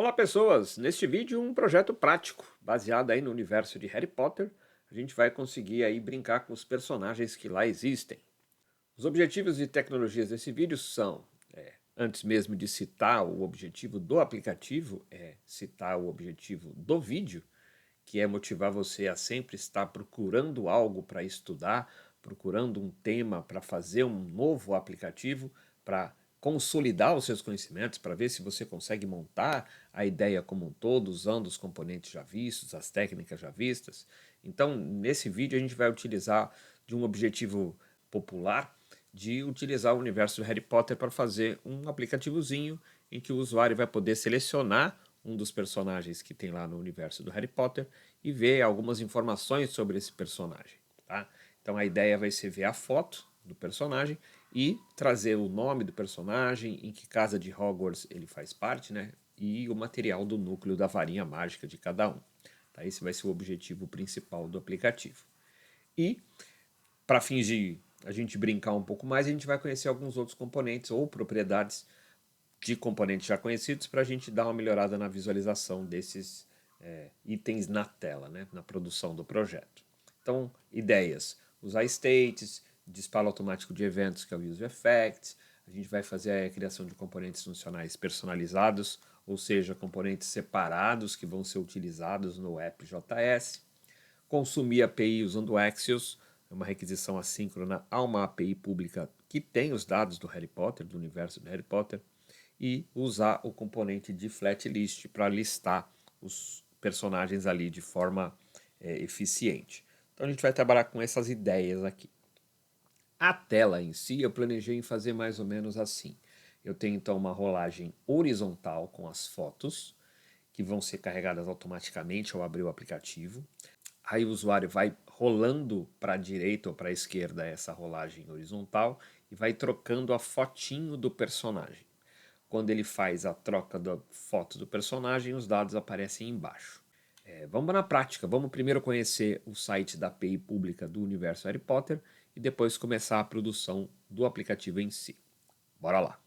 Olá pessoas, neste vídeo um projeto prático, baseado aí no universo de Harry Potter. A gente vai conseguir aí brincar com os personagens que lá existem. Os objetivos e tecnologias desse vídeo são, antes mesmo de citar o objetivo do aplicativo, citar o objetivo do vídeo, que é motivar você a sempre estar procurando algo para estudar, procurando um tema para fazer um novo aplicativo, para consolidar os seus conhecimentos, para ver se você consegue montar a ideia como um todo, usando os componentes já vistos, as técnicas já vistas. Então, nesse vídeo a gente vai utilizar de um objetivo popular, de utilizar o universo do Harry Potter para fazer um aplicativozinho em que o usuário vai poder selecionar um dos personagens que tem lá no universo do Harry Potter e ver algumas informações sobre esse personagem, tá? Então a ideia vai ser ver a foto do personagem e trazer o nome do personagem, em que casa de Hogwarts ele faz parte, né? E o material do núcleo da varinha mágica de cada um. Tá? Esse vai ser o objetivo principal do aplicativo. E, para fins de a gente brincar um pouco mais, a gente vai conhecer alguns outros componentes ou propriedades de componentes já conhecidos para a gente dar uma melhorada na visualização desses itens na tela, né, na produção do projeto. Então, ideias: usar states, disparo automático de eventos, que é o User Effects. A gente vai fazer a criação de componentes funcionais personalizados, ou seja, componentes separados que vão ser utilizados no app JS. Consumir API usando Axios, é uma requisição assíncrona a uma API pública que tem os dados do Harry Potter, do universo do Harry Potter, e usar o componente de flatlist para listar os personagens ali de forma eficiente. Então a gente vai trabalhar com essas ideias aqui. A tela em si eu planejei em fazer mais ou menos assim. Eu tenho então uma rolagem horizontal com as fotos, que vão ser carregadas automaticamente ao abrir o aplicativo. Aí o usuário vai rolando para a direita ou para a esquerda essa rolagem horizontal e vai trocando a fotinho do personagem. Quando ele faz a troca da foto do personagem, os dados aparecem embaixo. Vamos na prática, vamos primeiro conhecer o site da API pública do universo Harry Potter e depois começar a produção do aplicativo em si. Bora lá!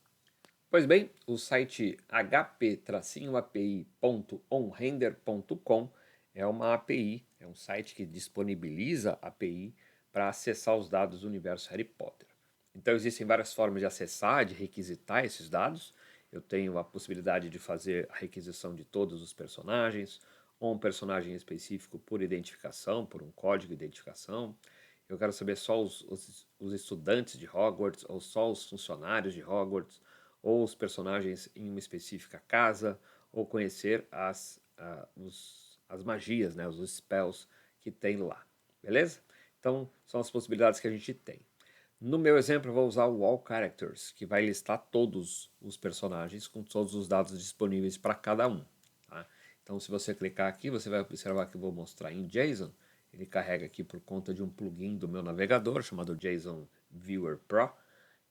Pois bem, o site hp-api.onrender.com é uma API, é um site que disponibiliza API para acessar os dados do universo Harry Potter. Então existem várias formas de acessar, de requisitar esses dados. Eu tenho a possibilidade de fazer a requisição de todos os personagens, ou um personagem específico por identificação, por um código de identificação. Eu quero saber só os estudantes de Hogwarts, ou só os funcionários de Hogwarts, ou os personagens em uma específica casa, ou conhecer as magias, né, os spells que tem lá, beleza? Então, são as possibilidades que a gente tem. No meu exemplo, eu vou usar o All Characters, que vai listar todos os personagens com todos os dados disponíveis para cada um. Tá? Então, se você clicar aqui, você vai observar que eu vou mostrar em JSON. Ele carrega aqui por conta de um plugin do meu navegador chamado JSON Viewer Pro.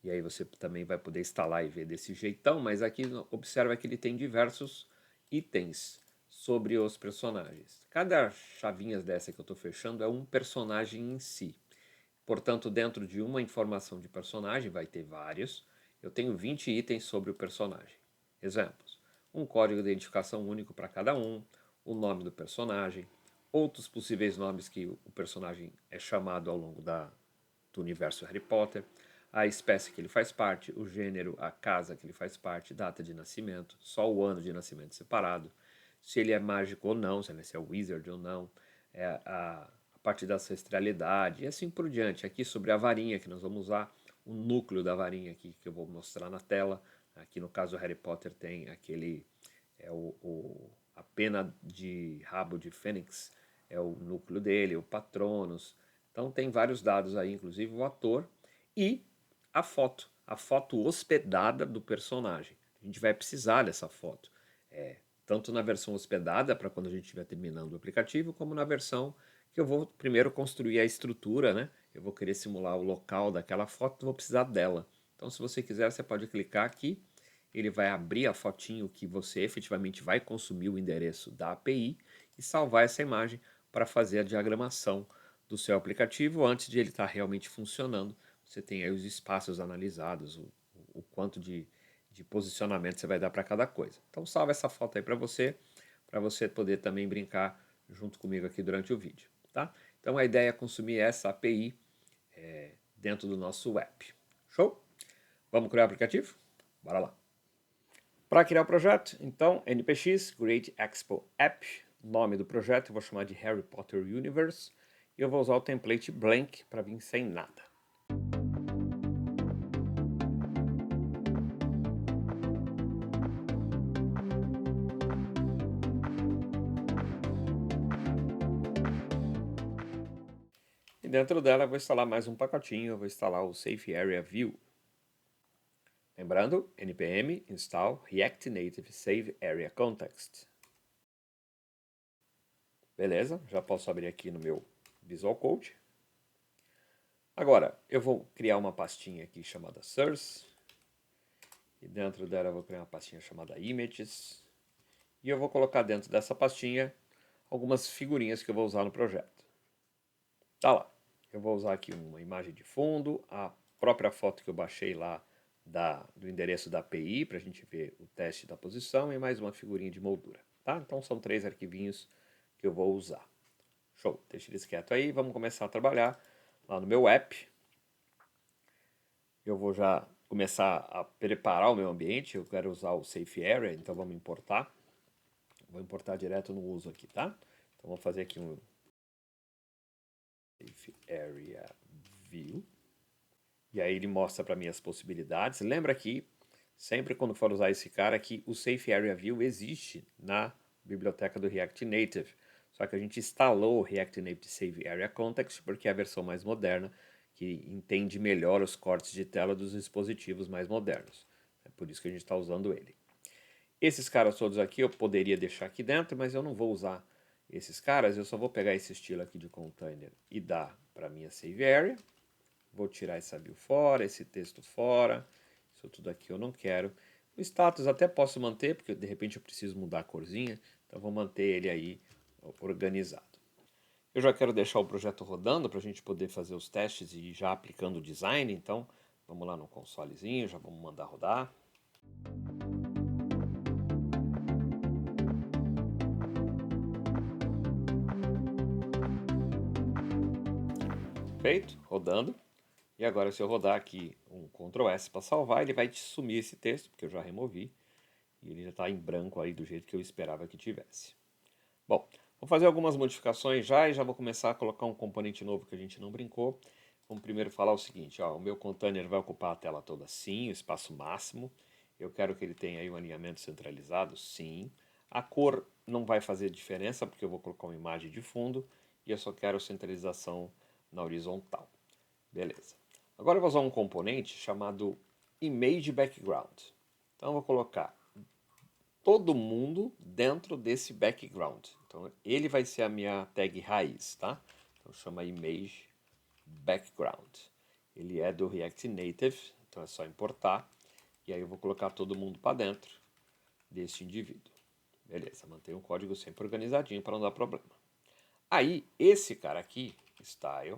E aí você também vai poder instalar e ver desse jeitão, mas aqui observa que ele tem diversos itens sobre os personagens. Cada chavinha dessa que eu estou fechando é um personagem em si. Portanto, dentro de uma informação de personagem, vai ter vários. Eu tenho 20 itens sobre o personagem. Exemplos: um código de identificação único para cada um, o nome do personagem, outros possíveis nomes que o personagem é chamado ao longo do universo Harry Potter, a espécie que ele faz parte, o gênero, a casa que ele faz parte, data de nascimento, só o ano de nascimento separado, se ele é mágico ou não, se ele é wizard ou não, a parte da ancestralidade e assim por diante. Aqui sobre a varinha que nós vamos usar, o núcleo da varinha aqui que eu vou mostrar na tela. Aqui no caso o Harry Potter tem aquele, a pena de rabo de fênix, é o núcleo dele, o Patronus. Então tem vários dados aí, inclusive o ator e a foto hospedada do personagem. A gente vai precisar dessa foto, tanto na versão hospedada, para quando a gente estiver terminando o aplicativo, como na versão que eu vou primeiro construir a estrutura, né? Eu vou querer simular o local daquela foto, vou precisar dela. Então, se você quiser, você pode clicar aqui, ele vai abrir a fotinho que você efetivamente vai consumir o endereço da API e salvar essa imagem para fazer a diagramação do seu aplicativo antes de ele estar realmente funcionando. Você tem aí os espaços analisados, o quanto de de posicionamento você vai dar para cada coisa. Então salva essa foto aí para você poder também brincar junto comigo aqui durante o vídeo, tá? Então a ideia é consumir essa API dentro do nosso app. Show? Vamos criar o aplicativo? Bora lá. Para criar o projeto, então, npx create expo app, nome do projeto eu vou chamar de Harry Potter Universe, e eu vou usar o template blank para vir sem nada. E dentro dela eu vou instalar mais um pacotinho, eu vou instalar o Safe Area View. Lembrando, npm install React Native Save Area Context. Beleza, já posso abrir aqui no meu Visual Code. Agora, eu vou criar uma pastinha aqui chamada source. E dentro dela eu vou criar uma pastinha chamada images. E eu vou colocar dentro dessa pastinha algumas figurinhas que eu vou usar no projeto. Tá lá. Eu vou usar aqui uma imagem de fundo, a própria foto que eu baixei lá do endereço da API para a gente ver o teste da posição e mais uma figurinha de moldura. Tá? Então são 3 arquivinhos que eu vou usar. Show, deixa eles quietos aí, vamos começar a trabalhar lá no meu app. Eu vou já começar a preparar o meu ambiente, eu quero usar o Safe Area, então vamos importar. Vou importar direto no uso aqui, tá? Então vou fazer aqui um Safe Area View. E aí ele mostra para mim as possibilidades. Lembra que sempre quando for usar esse cara aqui, o Safe Area View existe na biblioteca do React Native. Só que a gente instalou o React Native Save Area Context porque é a versão mais moderna que entende melhor os cortes de tela dos dispositivos mais modernos. É por isso que a gente está usando ele. Esses caras todos aqui eu poderia deixar aqui dentro, mas eu não vou usar esses caras. Eu só vou pegar esse estilo aqui de container e dar para minha Save Area. Vou tirar essa view fora, esse texto fora. Isso tudo aqui eu não quero. O status até posso manter, porque de repente eu preciso mudar a corzinha. Então vou manter ele aí organizado. Eu já quero deixar o projeto rodando para a gente poder fazer os testes e ir já aplicando o design. Então vamos lá no consolezinho, já vamos mandar rodar. Feito, rodando. E agora se eu rodar aqui um Ctrl S para salvar, ele vai sumir esse texto, porque eu já removi. E ele já está em branco aí do jeito que eu esperava que tivesse. Bom, vou fazer algumas modificações já e já vou começar a colocar um componente novo que a gente não brincou. Vamos primeiro falar o seguinte, ó, o meu container vai ocupar a tela toda sim, o espaço máximo. Eu quero que ele tenha aí um alinhamento centralizado, sim. A cor não vai fazer diferença porque eu vou colocar uma imagem de fundo e eu só quero centralização na horizontal. Beleza. Agora eu vou usar um componente chamado Image Background. Então eu vou colocar todo mundo dentro desse background. Então ele vai ser a minha tag raiz, tá? Então chama Image Background. Ele é do React Native, então é só importar. E aí eu vou colocar todo mundo para dentro desse indivíduo. Beleza, mantenha o código sempre organizadinho para não dar problema. Aí, esse cara aqui, style,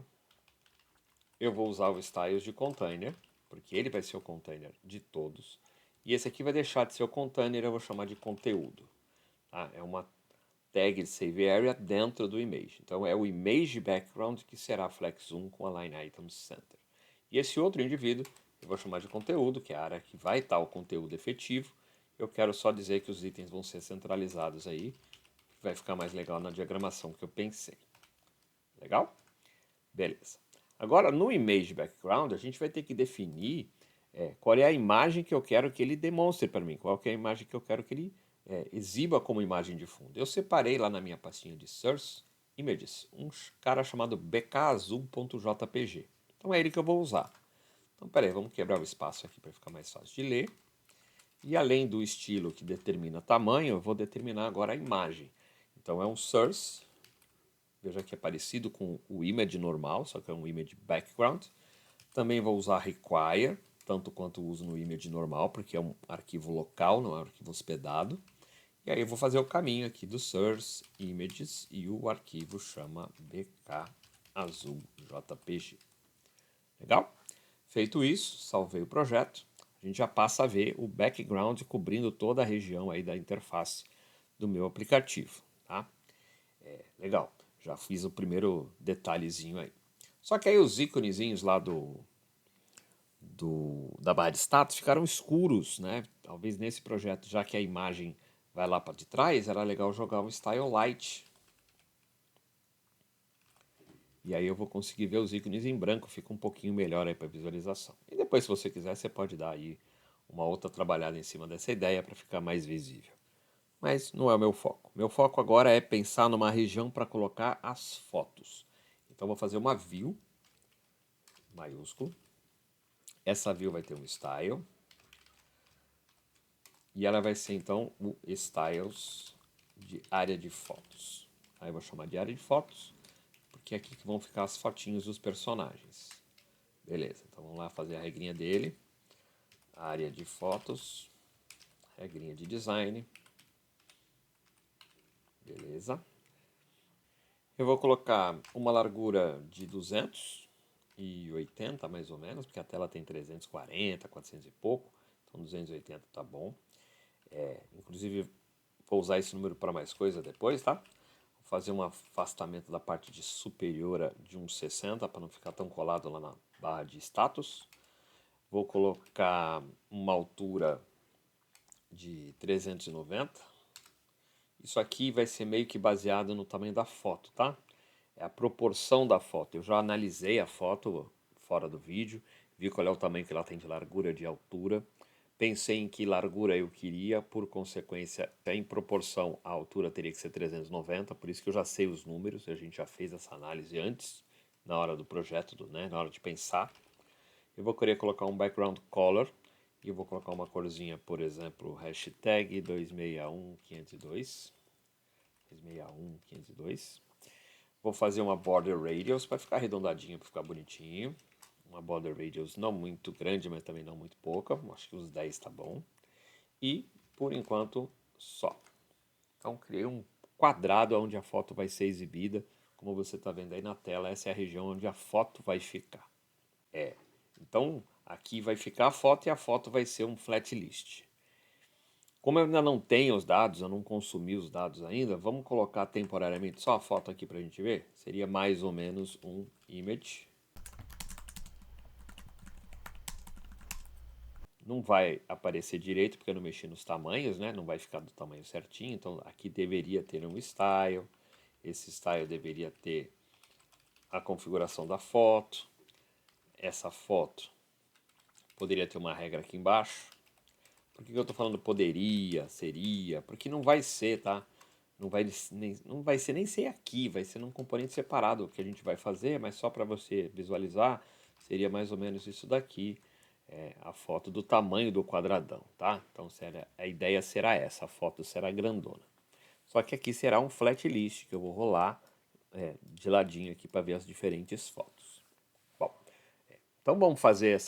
eu vou usar o styles de container, porque ele vai ser o container de todos. E esse aqui vai deixar de ser o container, eu vou chamar de conteúdo. Tá? É uma tag de save area dentro do image. Então é o image background que será flex 1 com a line items center. E esse outro indivíduo eu vou chamar de conteúdo, que é a área que vai estar o conteúdo efetivo. Eu quero só dizer que os itens vão ser centralizados aí, que vai ficar mais legal na diagramação que eu pensei. Legal? Beleza. Agora, no image background, a gente vai ter que definir qual é a imagem que eu quero que ele demonstre para mim, qual é a imagem que eu quero que ele exiba como imagem de fundo. Eu separei lá na minha pastinha de Source Images um cara chamado bkazul.jpg. Então é ele que eu vou usar. Então, peraí, vamos quebrar o espaço aqui para ficar mais fácil de ler. E além do estilo que determina tamanho, eu vou determinar agora a imagem. Então é um source, veja que é parecido com o image normal, só que é um image background. Também vou usar require, tanto quanto uso no image normal, porque é um arquivo local, não é um arquivo hospedado. E aí eu vou fazer o caminho aqui do source images e o arquivo chama bkazul.jpg. Legal? Feito isso, salvei o projeto. A a gente já passa a ver o background cobrindo toda a região aí da interface do meu aplicativo, tá? Legal, já fiz o primeiro detalhezinho aí. Só que aí os íconezinhos lá da barra de status ficaram escuros, né? Talvez nesse projeto, já que a imagem vai lá para de trás, era legal jogar um Style Light. E aí eu vou conseguir ver os ícones em branco, fica um pouquinho melhor aí para visualização. E depois, se você quiser, você pode dar aí uma outra trabalhada em cima dessa ideia para ficar mais visível. Mas não é o meu foco. Meu foco agora é pensar numa região para colocar as fotos. Então vou fazer uma view maiúsculo. Essa view vai ter um style. E ela vai ser então o styles de área de fotos. Aí eu vou chamar de área de fotos, porque é aqui que vão ficar as fotinhos dos personagens. Beleza, então vamos lá fazer a regrinha dele. Área de fotos, regrinha de design. Beleza. Eu vou colocar uma largura de 280 mais ou menos, porque a tela tem 340, 400 e pouco, então 280 tá bom. Inclusive vou usar esse número para mais coisa depois, tá? Vou fazer um afastamento da parte de superior de 1,60 para não ficar tão colado lá na barra de status. Vou colocar uma altura de 390. Isso aqui vai ser meio que baseado no tamanho da foto, tá? É a proporção da foto. Eu já analisei a foto fora do vídeo, vi qual é o tamanho que ela tem de largura e de altura. Pensei em que largura eu queria, por consequência, em proporção à altura teria que ser 390, por isso que eu já sei os números, a gente já fez essa análise antes, na hora do projeto, né, na hora de pensar. Eu vou querer colocar um background color, e eu vou colocar uma corzinha, por exemplo, hashtag 261502, 261502. Vou fazer uma border radius para ficar arredondadinho, para ficar bonitinho. Uma border radius não muito grande, mas também não muito pouca. Acho que uns 10 tá bom. E, por enquanto, só. Então, criei um quadrado onde a foto vai ser exibida. Como você está vendo aí na tela, essa é a região onde a foto vai ficar. Então, aqui vai ficar a foto e a foto vai ser um flat list. Como eu ainda não tenho os dados, eu não consumi os dados ainda, vamos colocar temporariamente só a foto aqui para a gente ver? Seria mais ou menos um image. Não vai aparecer direito porque eu não mexi nos tamanhos, né? Não vai ficar do tamanho certinho. Então aqui deveria ter um style. Esse style deveria ter a configuração da foto. Essa foto poderia ter uma regra aqui embaixo. Por que eu estou falando poderia, seria? Porque não vai ser, tá? Não vai ser nem ser aqui, vai ser num componente separado que a gente vai fazer, mas só para você visualizar, seria mais ou menos isso daqui, a foto do tamanho do quadradão, tá? Então a ideia será essa, a foto será grandona. Só que aqui será um flat list que eu vou rolar de ladinho aqui para ver as diferentes fotos. Bom, então vamos fazer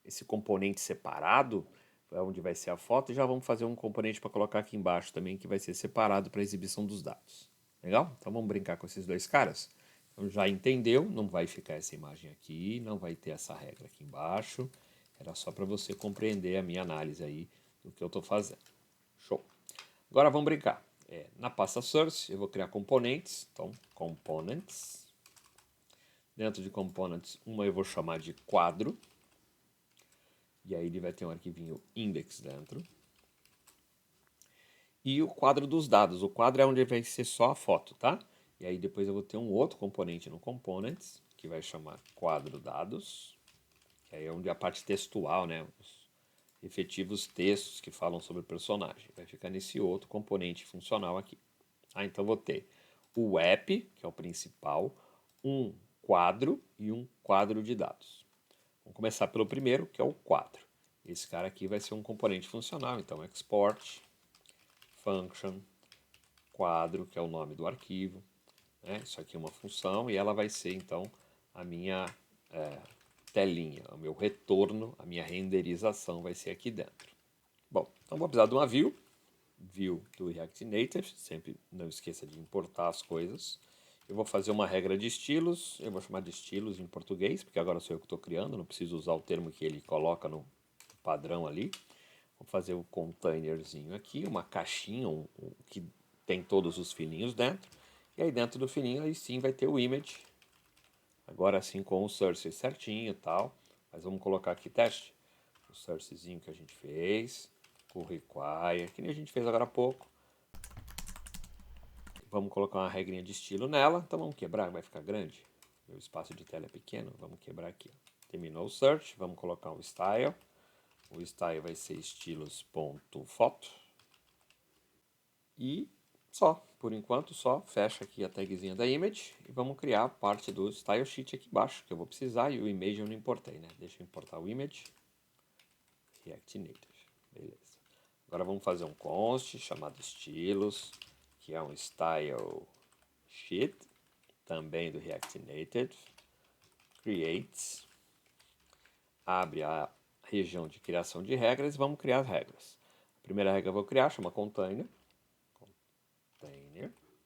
esse componente separado, onde vai ser a foto, e já vamos fazer um componente para colocar aqui embaixo também, que vai ser separado para exibição dos dados. Legal? Então vamos brincar com esses dois caras? Então já entendeu, não vai ficar essa imagem aqui, não vai ter essa regra aqui embaixo, era só para você compreender a minha análise aí do que eu estou fazendo. Show! Agora vamos brincar. Na pasta Source eu vou criar componentes, então Components. Dentro de Components, uma eu vou chamar de quadro. E aí ele vai ter um arquivinho index dentro. E o quadro dos dados. O quadro é onde vai ser só a foto, tá? E aí depois eu vou ter um outro componente no Components, que vai chamar quadro dados. Que aí é onde a parte textual, né? Os efetivos textos que falam sobre o personagem. Vai ficar nesse outro componente funcional aqui. Então vou ter o app, que é o principal, um quadro e um quadro de dados. Vamos começar pelo primeiro, que é o quadro. Esse cara aqui vai ser um componente funcional, então export, function, quadro, que é o nome do arquivo. Né? Isso aqui é uma função e ela vai ser então a minha telinha, o meu retorno, a minha renderização vai ser aqui dentro. Bom, então vou precisar de uma view do React Native, sempre não esqueça de importar as coisas. Eu vou fazer uma regra de estilos, eu vou chamar de estilos em português, porque agora sou eu que estou criando, não preciso usar o termo que ele coloca no padrão ali. Vou fazer o containerzinho aqui, uma caixinha que tem todos os fininhos dentro. E aí dentro do fininho aí sim vai ter o image. Agora sim com o source certinho e tal. Mas vamos colocar aqui teste. O sourcezinho que a gente fez. O require, que nem a gente fez agora há pouco. Vamos colocar uma regrinha de estilo nela. Então vamos quebrar, vai ficar grande. O espaço de tela é pequeno, vamos quebrar aqui. Terminou o search, vamos colocar um style. O style vai ser estilos.foto. E só, por enquanto só, fecha aqui a tagzinha da image e vamos criar a parte do style sheet aqui embaixo, que eu vou precisar, e o image eu não importei, né? Deixa eu importar o image, React Native, beleza. Agora vamos fazer um const chamado estilos, que é um style sheet, também do React Native, creates, abre a região de criação de regras e vamos criar as regras. A primeira regra que eu vou criar chama container,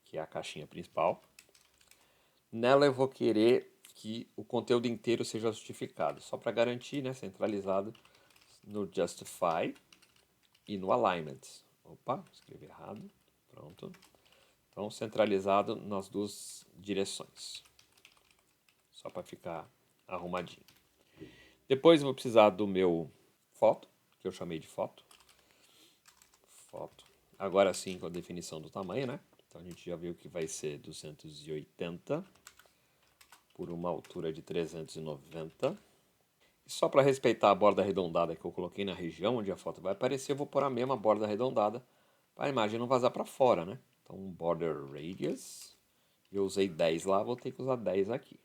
que é a caixinha principal. Nela eu vou querer que o conteúdo inteiro seja justificado, só para garantir, né, centralizado no justify e no alignment. Opa, escrevi errado, pronto. Então, centralizado nas duas direções, só para ficar arrumadinho. Depois eu vou precisar do meu foto, que eu chamei de foto. Foto. Agora sim com a definição do tamanho, né? Então a gente já viu que vai ser 280 por uma altura de 390. E só para respeitar a borda arredondada que eu coloquei na região onde a foto vai aparecer, eu vou pôr a mesma borda arredondada para a imagem não vazar para fora, né? Então border radius, eu usei 10 lá, vou ter que usar 10 aqui.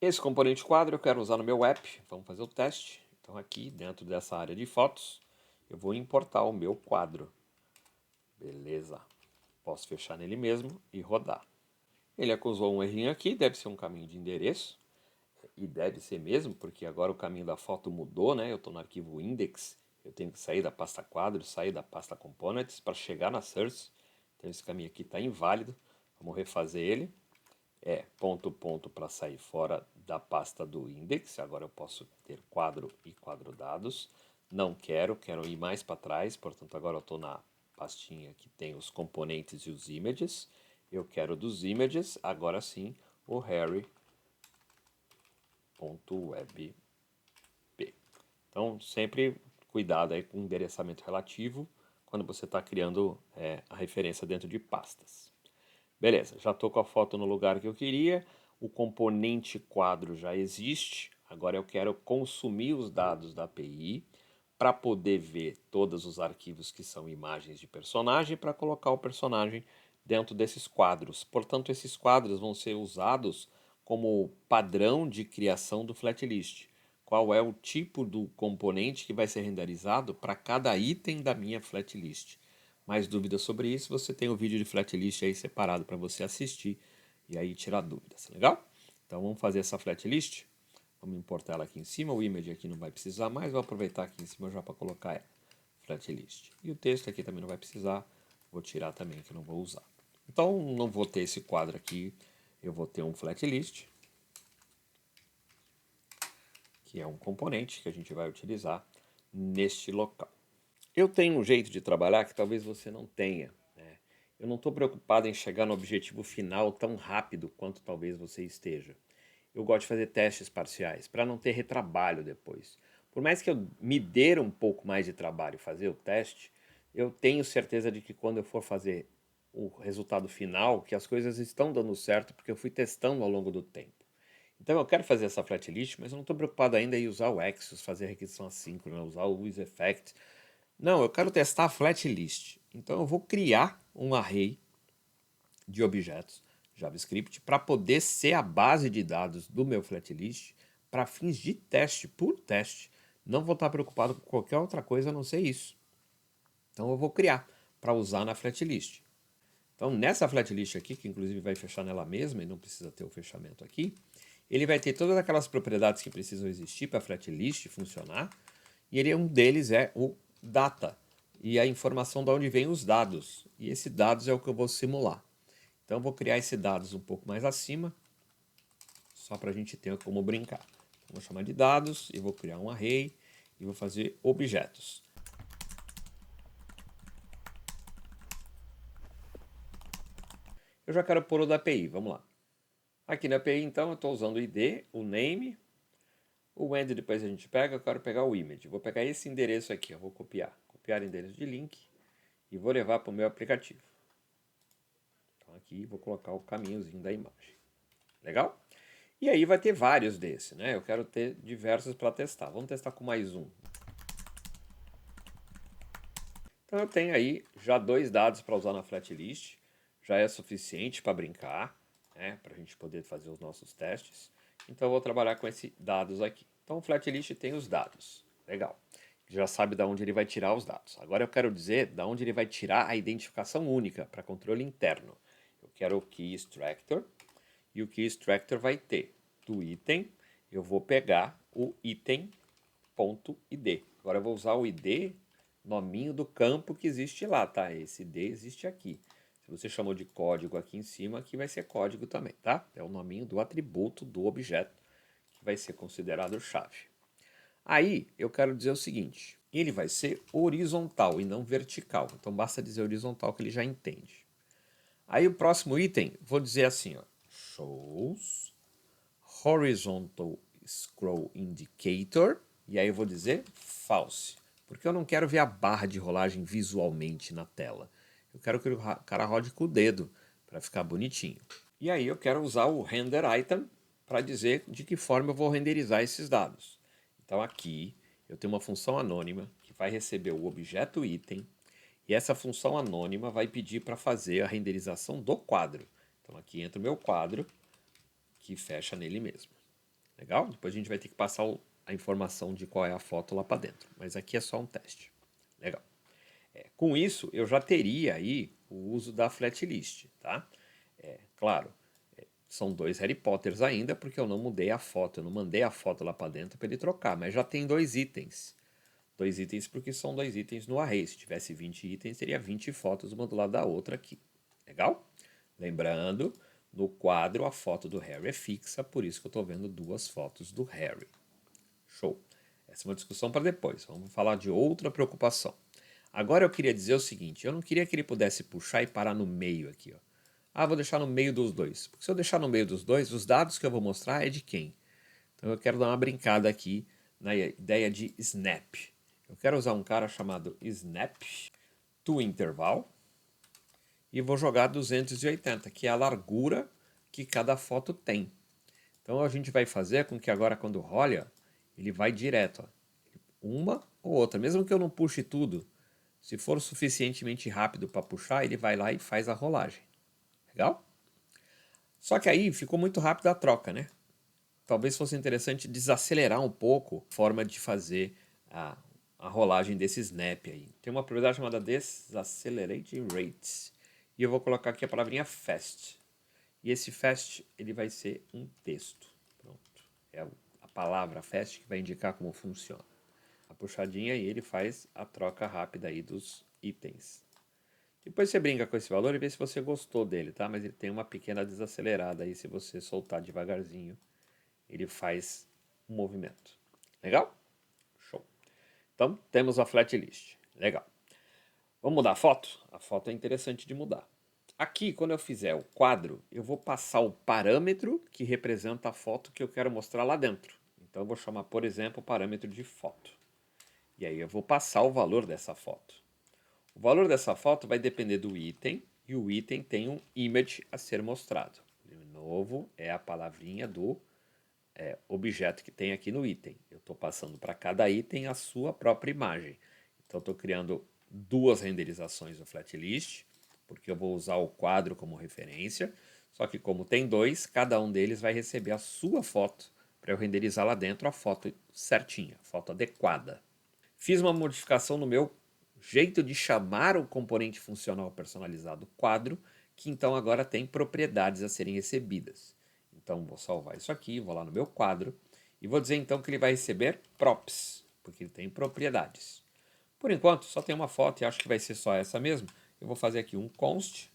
Esse componente quadro eu quero usar no meu app, vamos fazer o teste. Então aqui dentro dessa área de fotos, eu vou importar o meu quadro. Beleza. Posso fechar nele mesmo e rodar. Ele acusou um errinho aqui, deve ser um caminho de endereço. E deve ser mesmo, porque agora o caminho da foto mudou, né? Eu estou no arquivo index, eu tenho que sair da pasta quadros, sair da pasta components para chegar na source. Então esse caminho aqui está inválido. Vamos refazer ele. É ponto para sair fora da pasta do index. Agora eu posso ter quadro e quadro dados. Não quero, quero ir mais para trás. Portanto, agora eu estou na pastinha que tem os componentes e os images. Eu quero dos images, agora sim, o Harry.webp. Então, sempre cuidado aí com o endereçamento relativo quando você está criando a referência dentro de pastas. Beleza, já estou com a foto no lugar que eu queria, o componente quadro já existe, agora eu quero consumir os dados da API para poder ver todos os arquivos que são imagens de personagem para colocar o personagem dentro desses quadros. Portanto, esses quadros vão ser usados como padrão de criação do flatlist. Qual é o tipo do componente que vai ser renderizado para cada item da minha flatlist. Mais dúvidas sobre isso, você tem o vídeo de flatlist aí separado para você assistir e aí tirar dúvidas, legal? Então vamos fazer essa flatlist. Vamos importar ela aqui em cima, o image aqui não vai precisar mais, vou aproveitar aqui em cima já para colocar ela, flatlist. E o texto aqui também não vai precisar, vou tirar também que eu não vou usar. Então não vou ter esse quadro aqui, eu vou ter um flatlist, que é um componente que a gente vai utilizar neste local. Eu tenho um jeito de trabalhar que talvez você não tenha, né? Eu não estou preocupado em chegar no objetivo final tão rápido quanto talvez você esteja. Eu gosto de fazer testes parciais para não ter retrabalho depois. Por mais que eu me dê um pouco mais de trabalho fazer o teste, eu tenho certeza de que quando eu for fazer o resultado final, que as coisas estão dando certo porque eu fui testando ao longo do tempo. Então eu quero fazer essa flatlist, mas eu não estou preocupado ainda em usar o Axios, fazer requisição assíncrona, usar o WizEffect. Não, eu quero testar a flatlist. Então eu vou criar um array de objetos JavaScript para poder ser a base de dados do meu flatlist para fins de teste, puro teste. Não vou estar preocupado com qualquer outra coisa a não ser isso. Então eu vou criar para usar na flatlist. Então nessa flatlist aqui, que inclusive vai fechar nela mesma e não precisa ter o fechamento aqui, ele vai ter todas aquelas propriedades que precisam existir para a flatlist funcionar, e um deles é o data, e a informação de onde vem os dados. E esse dados é o que eu vou simular. Então eu vou criar esse dados um pouco mais acima, só para a gente ter como brincar. Então, vou chamar de dados e vou criar um array e vou fazer objetos. Eu já quero pôr o da API, vamos lá. Aqui na API, então, eu estou usando o ID, o name, o end depois a gente pega, eu quero pegar o image. Vou pegar esse endereço aqui, eu vou copiar endereço de link e vou levar para o meu aplicativo. Então aqui vou colocar o caminhozinho da imagem. Legal? E aí vai ter vários desses, né? Eu quero ter diversos para testar. Vamos testar com mais um. Então eu tenho aí já 2 dados para usar na flatlist. Já é suficiente para brincar, né? Para a gente poder fazer os nossos testes. Então eu vou trabalhar com esses dados aqui. Então o flatlist tem os dados. Legal. Já sabe de onde ele vai tirar os dados. Agora eu quero dizer de onde ele vai tirar a identificação única para controle interno. Eu quero o key extractor. E o key extractor vai ter do item, eu vou pegar o item.id. Agora eu vou usar o id, nominho do campo que existe lá, tá? Esse id existe aqui. Se você chamou de código aqui em cima, aqui vai ser código também, tá? É o nominho do atributo do objeto que vai ser considerado chave. Aí eu quero dizer o seguinte, ele vai ser horizontal e não vertical. Então basta dizer horizontal que ele já entende. Aí o próximo item, vou dizer assim, ó, shows horizontal scroll indicator, e aí eu vou dizer false, porque eu não quero ver a barra de rolagem visualmente na tela. Eu quero que o cara rode com o dedo para ficar bonitinho. E aí eu quero usar o render item para dizer de que forma eu vou renderizar esses dados. Então aqui eu tenho uma função anônima que vai receber o objeto item, e essa função anônima vai pedir para fazer a renderização do quadro. Então aqui entra o meu quadro, que fecha nele mesmo. Legal? Depois a gente vai ter que passar a informação de qual é a foto lá para dentro. Mas aqui é só um teste. Legal. Com isso, eu já teria aí o uso da flatlist, tá? Claro, são 2 Harry Potters ainda, porque eu não mudei a foto, eu não mandei a foto lá para dentro para ele trocar, mas já tem 2 itens. 2 itens porque são 2 itens no array. Se tivesse 20 itens, teria 20 fotos uma do lado da outra aqui. Legal? Lembrando, no quadro a foto do Harry é fixa, por isso que eu estou vendo 2 fotos do Harry. Show! Essa é uma discussão para depois. Vamos falar de outra preocupação. Agora eu queria dizer o seguinte, eu não queria que ele pudesse puxar e parar no meio aqui, ó. Ah, vou deixar no meio dos dois. Porque se eu deixar no meio dos dois, os dados que eu vou mostrar é de quem? Então eu quero dar uma brincada aqui na ideia de snap. Eu quero usar um cara chamado snap to interval e vou jogar 280, que é a largura que cada foto tem. Então a gente vai fazer com que agora quando rola, ele vai direto, ó. Uma ou outra. Mesmo que eu não puxe tudo, se for suficientemente rápido para puxar, ele vai lá e faz a rolagem. Legal? Só que aí ficou muito rápido a troca, né? Talvez fosse interessante desacelerar um pouco a forma de fazer a rolagem desse snap aí. Tem uma propriedade chamada Decelerating Rates. E eu vou colocar aqui a palavrinha fast. E esse fast ele vai ser um texto. Pronto. É a palavra fast que vai indicar como funciona. A puxadinha e ele faz a troca rápida aí dos itens. Depois você brinca com esse valor e vê se você gostou dele, tá? Mas ele tem uma pequena desacelerada aí, se você soltar devagarzinho, ele faz um movimento. Legal? Show. Então, temos a flatlist. Legal. Vamos mudar a foto? A foto é interessante de mudar. Aqui, quando eu fizer o quadro, eu vou passar o parâmetro que representa a foto que eu quero mostrar lá dentro. Então, eu vou chamar, por exemplo, o parâmetro de foto. E aí eu vou passar o valor dessa foto. O valor dessa foto vai depender do item, e o item tem um image a ser mostrado. De novo, é a palavrinha do objeto que tem aqui no item. Eu estou passando para cada item a sua própria imagem. Então, estou criando 2 renderizações no flatlist, porque eu vou usar o quadro como referência. Só que como tem 2, cada um deles vai receber a sua foto para eu renderizar lá dentro a foto certinha, a foto adequada. Fiz uma modificação no meu jeito de chamar o componente funcional personalizado quadro, que então agora tem propriedades a serem recebidas. Então vou salvar isso aqui, vou lá no meu quadro e vou dizer então que ele vai receber props, porque ele tem propriedades. Por enquanto só tem uma foto e acho que vai ser só essa mesmo. Eu vou fazer aqui um const,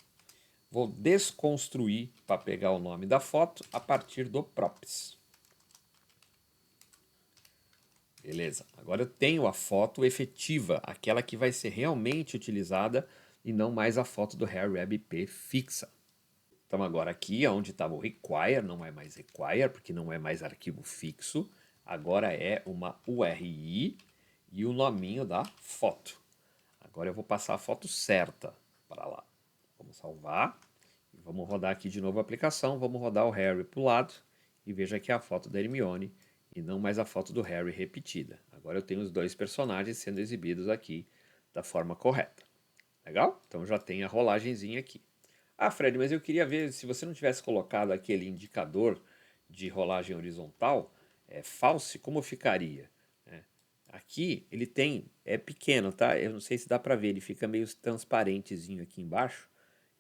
vou desconstruir para pegar o nome da foto a partir do props. Beleza, agora eu tenho a foto efetiva, aquela que vai ser realmente utilizada e não mais a foto do HairyWebP fixa. Então agora aqui, onde estava o require, não é mais require, porque não é mais arquivo fixo. Agora é uma URI e o nominho da foto. Agora eu vou passar a foto certa para lá. Vamos salvar. E vamos rodar aqui de novo a aplicação. Vamos rodar o Harry para o lado. E veja que é a foto da Hermione e não mais a foto do Harry repetida. Agora eu tenho os dois personagens sendo exibidos aqui da forma correta. Legal? Então já tem a rolagenzinha aqui. Ah, Fred, mas eu queria ver se você não tivesse colocado aquele indicador de rolagem horizontal, false, como ficaria? Aqui ele tem, é pequeno, tá? Eu não sei se dá para ver, ele fica meio transparentezinho aqui embaixo.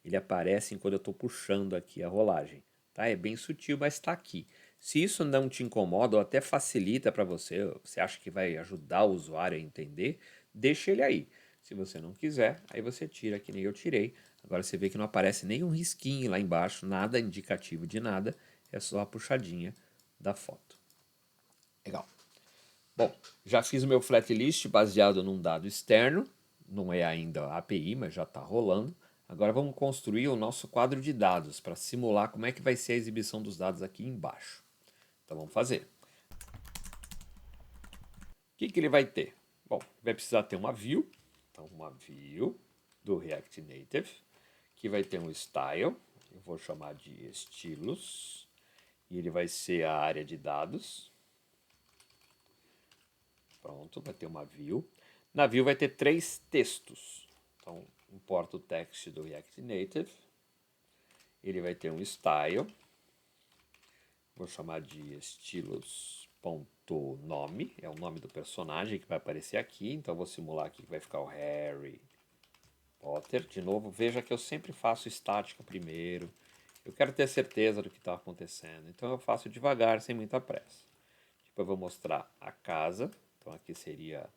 Ele aparece enquanto eu estou puxando aqui a rolagem, tá? É bem sutil, mas está aqui. Se isso não te incomoda ou até facilita para você, você acha que vai ajudar o usuário a entender, deixa ele aí. Se você não quiser, aí você tira, que nem eu tirei. Agora você vê que não aparece nenhum risquinho lá embaixo, nada indicativo de nada, é só a puxadinha da foto. Legal. Bom, já fiz o meu flatlist baseado num dado externo, não é ainda a API, mas já está rolando. Agora vamos construir o nosso quadro de dados para simular como é que vai ser a exibição dos dados aqui embaixo. Então vamos fazer. O que ele vai ter? Bom, vai precisar ter uma view, então uma view do React Native, que vai ter um style, eu vou chamar de estilos, e ele vai ser a área de dados. Pronto, vai ter uma view. Na view vai ter 3 textos. Então, importa o text do React Native. Ele vai ter um style. Vou chamar de estilos.nome. É o nome do personagem que vai aparecer aqui. Então, vou simular aqui que vai ficar o Harry Potter. De novo, veja que eu sempre faço estática primeiro. Eu quero ter certeza do que está acontecendo. Então, eu faço devagar, sem muita pressa. Depois, eu vou mostrar a casa. Então, aqui seria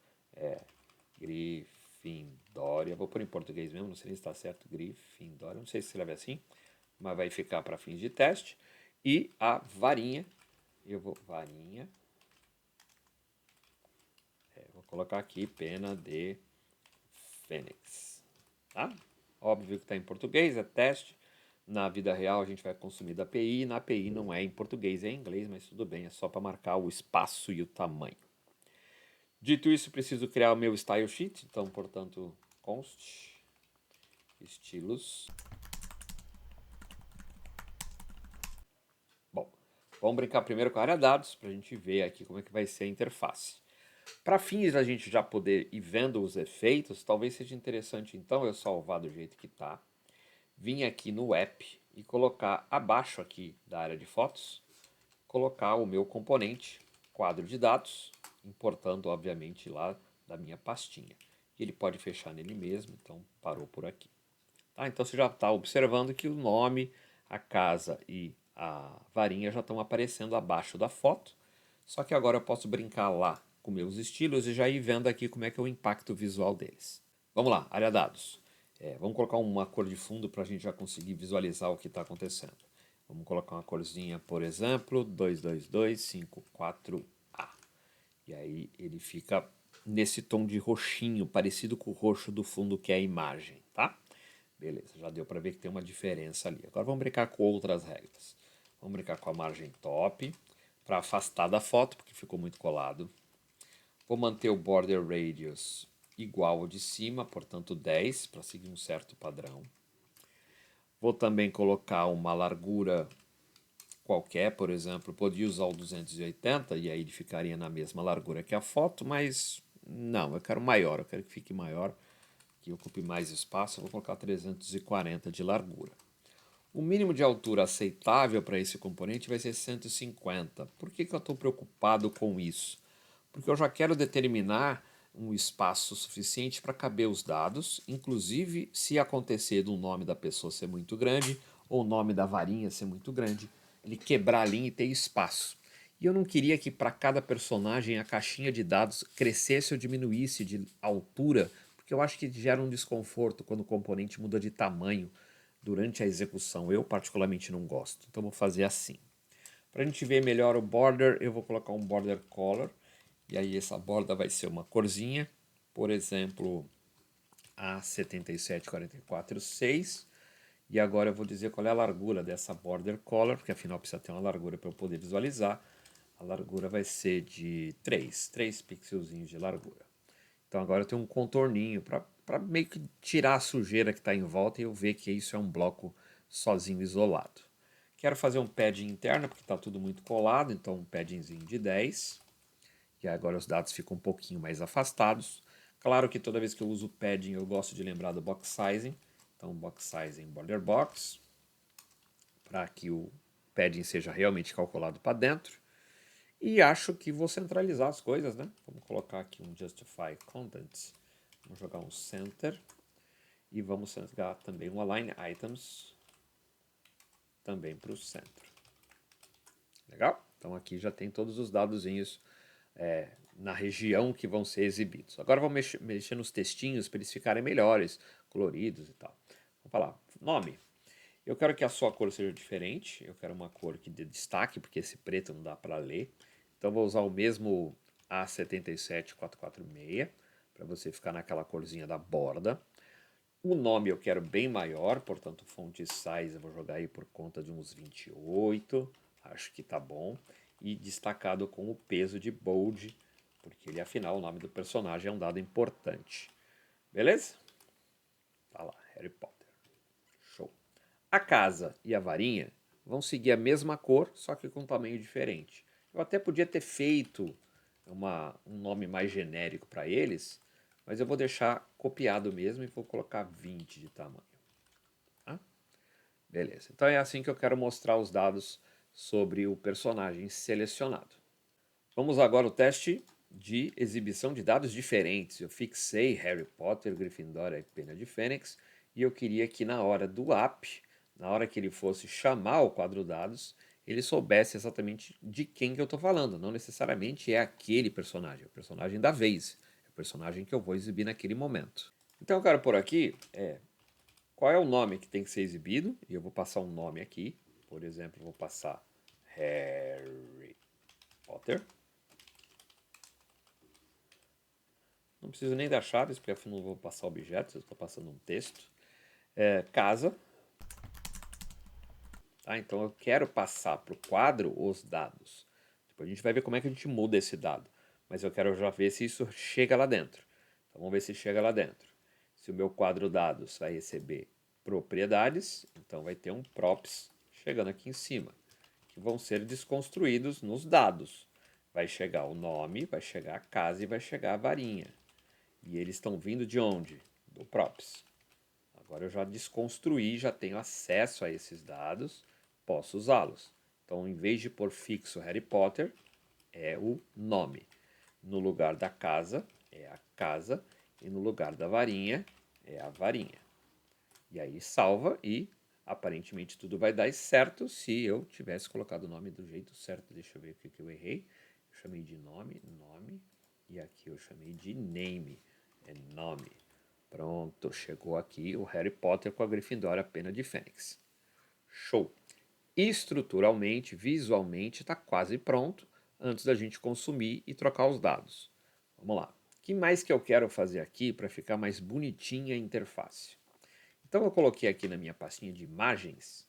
Gryffindória. Vou pôr em português mesmo, não sei se está certo. Gryffindória, não sei se escreve assim, mas vai ficar para fins de teste. E a varinha, varinha, vou colocar aqui pena de fênix, tá? Óbvio que está em português, é teste. Na vida real a gente vai consumir da API, na API não é em português, é em inglês, mas tudo bem, é só para marcar o espaço e o tamanho. Dito isso, preciso criar o meu style sheet, então, portanto, const estilos. Bom, vamos brincar primeiro com a área dados, para a gente ver aqui como é que vai ser a interface. Para fins da gente já poder ir vendo os efeitos, talvez seja interessante então eu salvar do jeito que está, vir aqui no app e colocar abaixo aqui da área de fotos, colocar o meu componente, quadro de dados, importando obviamente lá da minha pastinha. E ele pode fechar nele mesmo, então parou por aqui. Tá? Então você já está observando que o nome, a casa e a varinha já estão aparecendo abaixo da foto. Só que agora eu posso brincar lá com meus estilos e já ir vendo aqui como é que é o impacto visual deles. Vamos lá, área dados. Vamos colocar uma cor de fundo para a gente já conseguir visualizar o que está acontecendo. Vamos colocar uma corzinha, por exemplo, 22254A. E aí ele fica nesse tom de roxinho, parecido com o roxo do fundo que é a imagem, tá? Beleza, já deu para ver que tem uma diferença ali. Agora vamos brincar com outras regras. Vamos brincar com a margem top, para afastar da foto, porque ficou muito colado. Vou manter o border radius igual ao de cima, portanto 10, para seguir um certo padrão. Vou também colocar uma largura qualquer, por exemplo, podia usar o 280 e aí ele ficaria na mesma largura que a foto, mas não, eu quero maior, eu quero que fique maior, que ocupe mais espaço, eu vou colocar 340 de largura. O mínimo de altura aceitável para esse componente vai ser 150. Por que eu estou preocupado com isso? Porque eu já quero determinar um espaço suficiente para caber os dados, inclusive se acontecer do nome da pessoa ser muito grande ou o nome da varinha ser muito grande, ele quebrar a linha e ter espaço. E eu não queria que para cada personagem a caixinha de dados crescesse ou diminuísse de altura, porque eu acho que gera um desconforto quando o componente muda de tamanho durante a execução. Eu particularmente não gosto, então vou fazer assim. Para a gente ver melhor o border, eu vou colocar um border color, e aí essa borda vai ser uma corzinha, por exemplo, A7744.6, e agora eu vou dizer qual é a largura dessa border color, porque afinal precisa ter uma largura para eu poder visualizar. A largura vai ser de 3 pixelzinhos de largura. Então agora eu tenho um contorninho para meio que tirar a sujeira que está em volta e eu ver que isso é um bloco sozinho, isolado. Quero fazer um padding interno, porque está tudo muito colado, então um paddingzinho de 10. E agora os dados ficam um pouquinho mais afastados. Claro que toda vez que eu uso padding eu gosto de lembrar do box sizing. Então box sizing border box, para que o padding seja realmente calculado para dentro. E acho que vou centralizar as coisas, né? Vamos colocar aqui um justify contents. Vamos jogar um center. E vamos jogar também um align items também para o centro. Legal? Então aqui já tem todos os dadozinhos na região que vão ser exibidos. Agora vamos mexer nos textinhos para eles ficarem melhores, coloridos e tal. Vamos falar, nome. Eu quero que a sua cor seja diferente, eu quero uma cor que dê destaque, porque esse preto não dá para ler. Então vou usar o mesmo A77446, para você ficar naquela corzinha da borda. O nome eu quero bem maior, portanto font size eu vou jogar aí por conta de uns 28, acho que tá bom. E destacado com o peso de bold, porque ele afinal o nome do personagem é um dado importante. Beleza? Tá lá, Harry Potter. Show. A casa e a varinha vão seguir a mesma cor, só que com um tamanho diferente. Eu até podia ter feito um nome mais genérico para eles, mas eu vou deixar copiado mesmo e vou colocar 20 de tamanho. Tá? Beleza. Então é assim que eu quero mostrar os dados sobre o personagem selecionado. Vamos agora ao teste de exibição de dados diferentes. Eu fixei Harry Potter, Grifinória e Pena de Fênix e eu queria que na hora do app, na hora que ele fosse chamar o quadro dados, ele soubesse exatamente de quem que eu estou falando. Não necessariamente é aquele personagem, é o personagem da vez, é o personagem que eu vou exibir naquele momento. Então eu quero por aqui qual é o nome que tem que ser exibido, e eu vou passar um nome aqui. Por exemplo, vou passar Harry Potter. Não preciso nem das chaves, porque afinal não vou passar objetos, eu estou passando um texto. Casa. Tá? Então eu quero passar para o quadro os dados. Depois a gente vai ver como é que a gente muda esse dado. Mas eu quero já ver se isso chega lá dentro. Então vamos ver se chega lá dentro. Se o meu quadro dados vai receber propriedades, então vai ter um props chegando aqui em cima, que vão ser desconstruídos nos dados. Vai chegar o nome, vai chegar a casa e vai chegar a varinha. E eles estão vindo de onde? Do props. Agora eu já desconstruí, já tenho acesso a esses dados, posso usá-los. Então, em vez de pôr fixo Harry Potter, é o nome. No lugar da casa, é a casa. E no lugar da varinha, é a varinha. E aí salva e aparentemente tudo vai dar certo se eu tivesse colocado o nome do jeito certo. Deixa eu ver o que eu errei. Eu chamei de nome, nome. E aqui eu chamei de name, é nome. Pronto, chegou aqui o Harry Potter com a Grifinória Pena de Fênix. Show! Estruturalmente, visualmente, está quase pronto antes da gente consumir e trocar os dados. Vamos lá. O que mais que eu quero fazer aqui para ficar mais bonitinha a interface? Então eu coloquei aqui na minha pastinha de imagens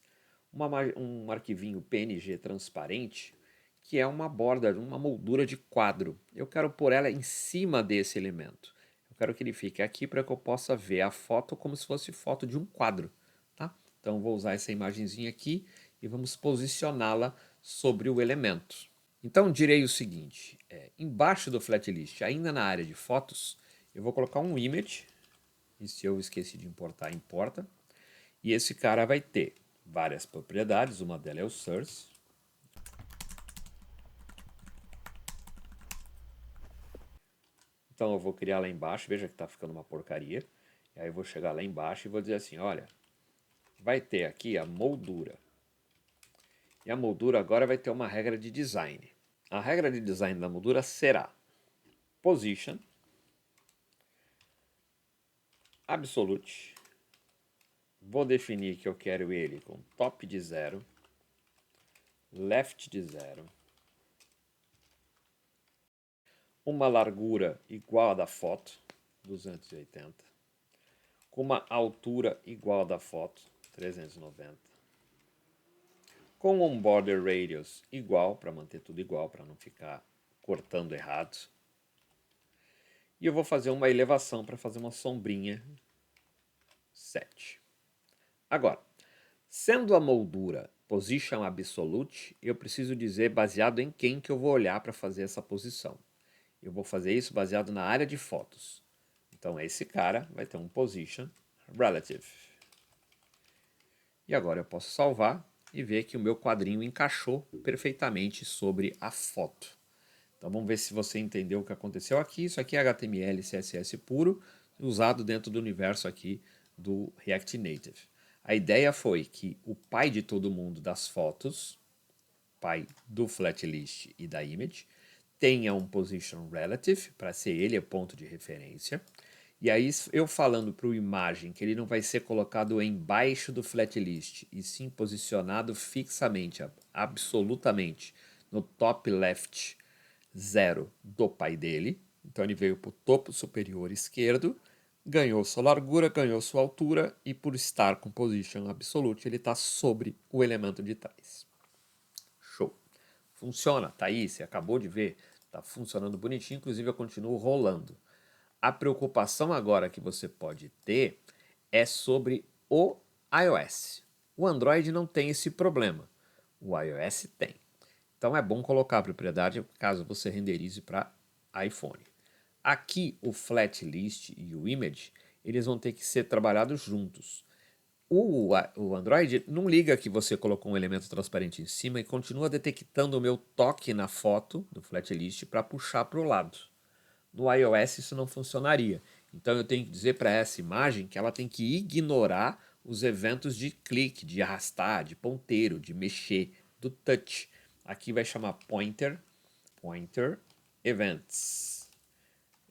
um arquivinho PNG transparente que é uma borda, uma moldura de quadro. Eu quero pôr ela em cima desse elemento. Eu quero que ele fique aqui para que eu possa ver a foto como se fosse foto de um quadro. Tá? Então vou usar essa imagenzinha aqui e vamos posicioná-la sobre o elemento. Então direi o seguinte, embaixo do flatlist, ainda na área de fotos, eu vou colocar um image, e se eu esqueci de importar, importa. E esse cara vai ter várias propriedades, uma delas é o source. Então eu vou criar lá embaixo, veja que está ficando uma porcaria. E aí eu vou chegar lá embaixo e vou dizer assim, olha, vai ter aqui a moldura. E a moldura agora vai ter uma regra de design. A regra de design da moldura será position, absolute, Vou definir que eu quero ele com top de 0, left de 0, uma largura igual a da foto, 280, com uma altura igual a da foto, 390, com um border radius igual, para manter tudo igual, para não ficar cortando errado. E eu vou fazer uma elevação para fazer uma sombrinha 7. Agora, sendo a moldura position absolute, eu preciso dizer baseado em quem que eu vou olhar para fazer essa posição. Eu vou fazer isso baseado na área de fotos. Então esse cara vai ter um position relative. E agora eu posso salvar e ver que o meu quadrinho encaixou perfeitamente sobre a foto. Então vamos ver se você entendeu o que aconteceu aqui. Isso aqui é HTML e CSS puro, usado dentro do universo aqui do React Native. A ideia foi que o pai de todo mundo das fotos, pai do flatlist e da image, tenha um position relative, para ser ele o ponto de referência. E aí eu falando para o imagem que ele não vai ser colocado embaixo do flatlist, e sim posicionado fixamente, absolutamente, no top left 0 do pai dele. Então ele veio para o topo superior esquerdo, ganhou sua largura, ganhou sua altura, e por estar com position absolute, ele está sobre o elemento de trás. Show! Funciona, tá aí, você acabou de ver, tá funcionando bonitinho, inclusive eu continuo rolando. A preocupação agora que você pode ter é sobre o iOS. O Android não tem esse problema, o iOS tem. Então é bom colocar a propriedade caso você renderize para iPhone. Aqui o flat list e o image, eles vão ter que ser trabalhados juntos. O Android não liga que você colocou um elemento transparente em cima e continua detectando o meu toque na foto do flat list para puxar para o lado. No iOS isso não funcionaria. Então eu tenho que dizer para essa imagem que ela tem que ignorar os eventos de clique, de arrastar, de ponteiro, de mexer, do touch. Aqui vai chamar pointer events.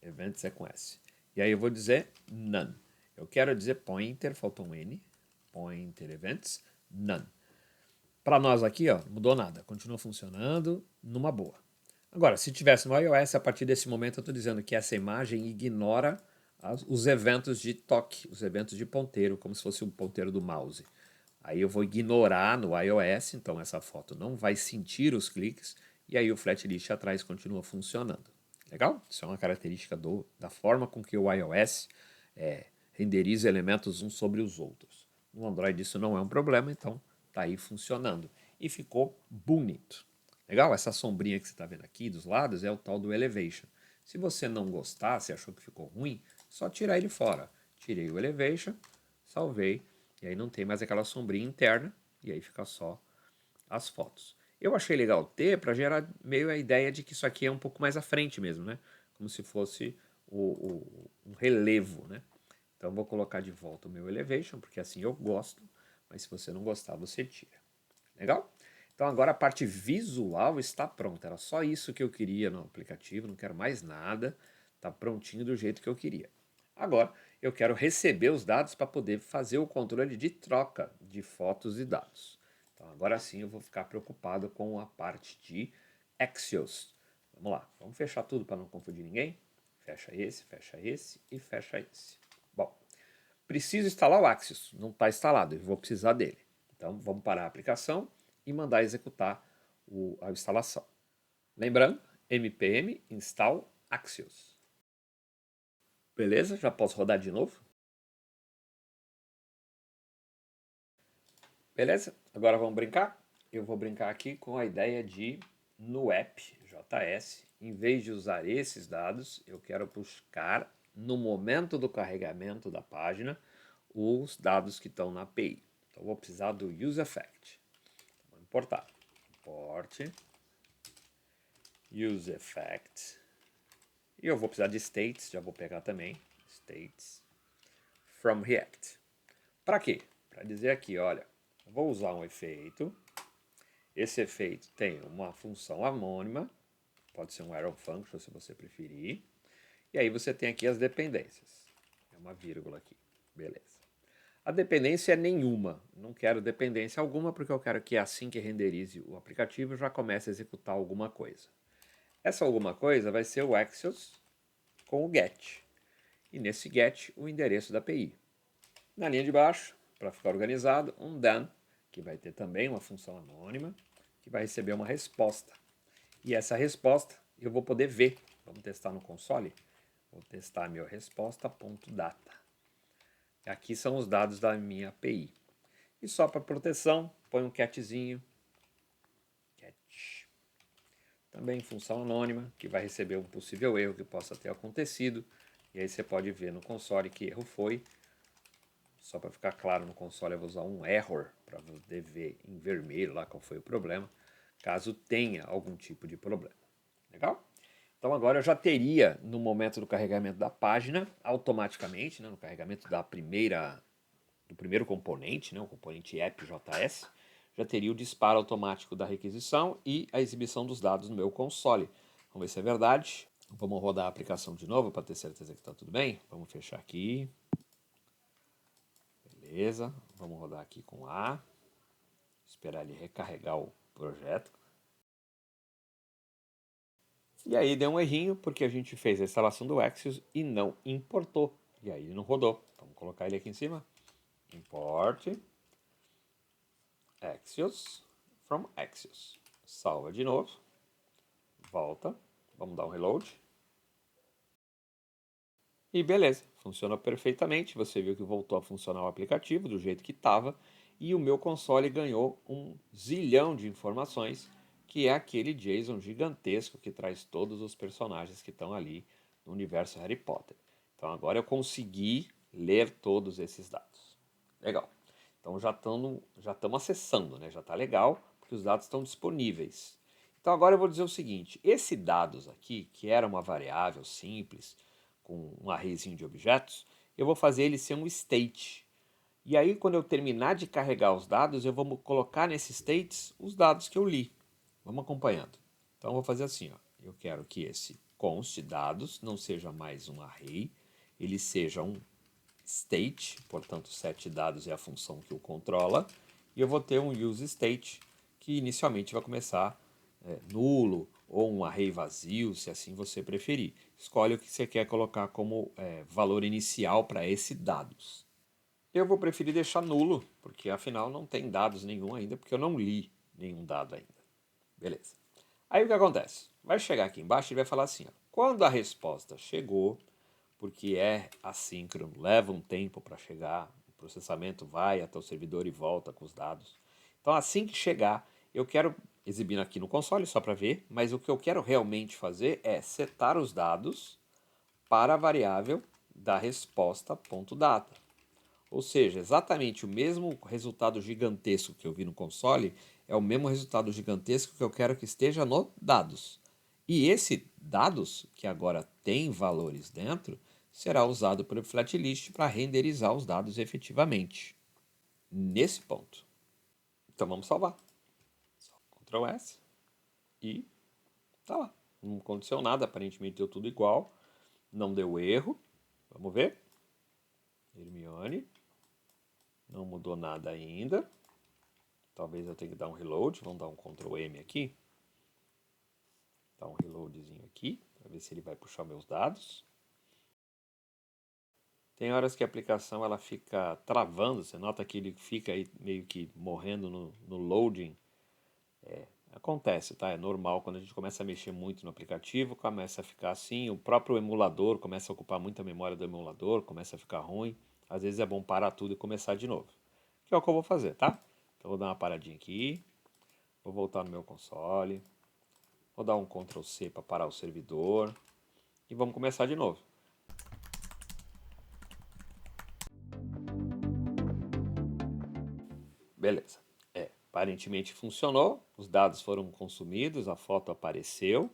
Events é com S. E aí eu vou dizer none. Eu quero dizer pointer, faltou um N. Pointer events, none. Para nós aqui, ó, não mudou nada. Continua funcionando numa boa. Agora, se tivesse no iOS, a partir desse momento eu estou dizendo que essa imagem ignora os eventos de toque, os eventos de ponteiro, como se fosse um ponteiro do mouse. Aí eu vou ignorar no iOS, então essa foto não vai sentir os cliques, e aí o flatlist atrás continua funcionando. Legal? Isso é uma característica da forma com que o iOS renderiza elementos uns sobre os outros. No Android isso não é um problema, então está aí funcionando. E ficou bonito. Legal? Essa sombrinha que você está vendo aqui dos lados é o tal do Elevation. Se você não gostar, se achou que ficou ruim, só tirar ele fora. Tirei o Elevation, salvei, e aí não tem mais aquela sombrinha interna, e aí fica só as fotos. Eu achei legal ter para gerar meio a ideia de que isso aqui é um pouco mais à frente mesmo, né? Como se fosse um relevo, né? Então vou colocar de volta o meu Elevation, porque assim eu gosto, mas se você não gostar, você tira. Legal? Então agora a parte visual está pronta. Era só isso que eu queria no aplicativo, não quero mais nada. Está prontinho do jeito que eu queria. Agora eu quero receber os dados para poder fazer o controle de troca de fotos e dados. Então agora sim eu vou ficar preocupado com a parte de Axios. Vamos lá, vamos fechar tudo para não confundir ninguém. Fecha esse e fecha esse. Bom, preciso instalar o Axios, não está instalado, eu vou precisar dele. Então vamos parar a aplicação e mandar executar a instalação. Lembrando, npm install Axios. Beleza? Já posso rodar de novo? Beleza? Agora vamos brincar? Eu vou brincar aqui com a ideia de, no app JS, em vez de usar esses dados, eu quero buscar, no momento do carregamento da página, os dados que estão na API. Então, eu vou precisar do useEffect. Vou importar. Import useEffect. E eu vou precisar de states, já vou pegar também. States from React. Para quê? Para dizer aqui, olha, eu vou usar um efeito. Esse efeito tem uma função anônima, pode ser um arrow function se você preferir. E aí você tem aqui as dependências. É uma vírgula aqui, beleza. A dependência é nenhuma. Não quero dependência alguma porque eu quero que assim que renderize o aplicativo já comece a executar alguma coisa. Essa alguma coisa vai ser o Axios com o GET. E nesse GET o endereço da API. Na linha de baixo, para ficar organizado, um done, que vai ter também uma função anônima, que vai receber uma resposta. E essa resposta eu vou poder ver. Vamos testar no console? Vou testar meu resposta.data. Aqui são os dados da minha API. E só para proteção, põe um catzinho. Cat. Também função anônima, que vai receber um possível erro que possa ter acontecido. E aí você pode ver no console que erro foi. Só para ficar claro, no console eu vou usar um error para poder ver em vermelho lá qual foi o problema, caso tenha algum tipo de problema. Legal? Então agora eu já teria, no momento do carregamento da página, automaticamente, no carregamento do primeiro componente, o componente app.js, já teria o disparo automático da requisição e a exibição dos dados no meu console. Vamos ver se é verdade. Vamos rodar a aplicação de novo para ter certeza que está tudo bem. Vamos fechar aqui. Beleza, vamos rodar aqui com A. Esperar ele recarregar o projeto. E aí deu um errinho, porque a gente fez a instalação do Axios e não importou. E aí ele não rodou. Vamos colocar ele aqui em cima. Import Axios from Axios. Salva de novo. Volta. Vamos dar um reload. E beleza, funcionou perfeitamente. Você viu que voltou a funcionar o aplicativo do jeito que estava. E o meu console ganhou um zilhão de informações, que é aquele JSON gigantesco que traz todos os personagens que estão ali no universo Harry Potter. Então agora eu consegui ler todos esses dados. Legal. Então já estamos acessando, né? Já está legal, porque os dados estão disponíveis. Então agora eu vou dizer o seguinte: esse dados aqui, que era uma variável simples, com um arrayzinho de objetos, eu vou fazer ele ser um state. E aí, quando eu terminar de carregar os dados, eu vou colocar nesses states os dados que eu li. Vamos acompanhando. Então, eu vou fazer assim, ó. Eu quero que esse const dados não seja mais um array, ele seja um state, portanto, set dados é a função que o controla, e eu vou ter um use state, que inicialmente vai começar nulo, ou um array vazio, se assim você preferir. Escolhe o que você quer colocar como valor inicial para esse dados. Eu vou preferir deixar nulo, porque afinal não tem dados nenhum ainda, porque eu não li nenhum dado ainda. Beleza. Aí o que acontece? Vai chegar aqui embaixo e vai falar assim, ó, quando a resposta chegou, porque é assíncrono, leva um tempo para chegar, o processamento vai até o servidor e volta com os dados. Então assim que chegar, eu quero exibir aqui no console só para ver, mas o que eu quero realmente fazer é setar os dados para a variável da resposta.data. Ou seja, exatamente o mesmo resultado gigantesco que eu vi no console é o mesmo resultado gigantesco que eu quero que esteja no dados. E esse dados, que agora tem valores dentro, será usado pelo Flatlist para renderizar os dados efetivamente. Nesse ponto. Então vamos salvar. Ctrl S e tá lá. Não aconteceu nada, aparentemente deu tudo igual. Não deu erro. Vamos ver. Hermione. Não mudou nada ainda. Talvez eu tenha que dar um reload. Vamos dar um Ctrl M aqui. Dar um reloadzinho aqui, para ver se ele vai puxar meus dados. Tem horas que a aplicação ela fica travando. Você nota que ele fica aí meio que morrendo no loading. Acontece, tá? É normal quando a gente começa a mexer muito no aplicativo, começa a ficar assim. O próprio emulador começa a ocupar muita memória do emulador, começa a ficar ruim. Às vezes é bom parar tudo e começar de novo. Que é o que eu vou fazer, tá? Então eu vou dar uma paradinha aqui. Vou voltar no meu console. Vou dar um Ctrl C para parar o servidor. E vamos começar de novo. Beleza. Aparentemente funcionou. Os dados foram consumidos, a foto apareceu.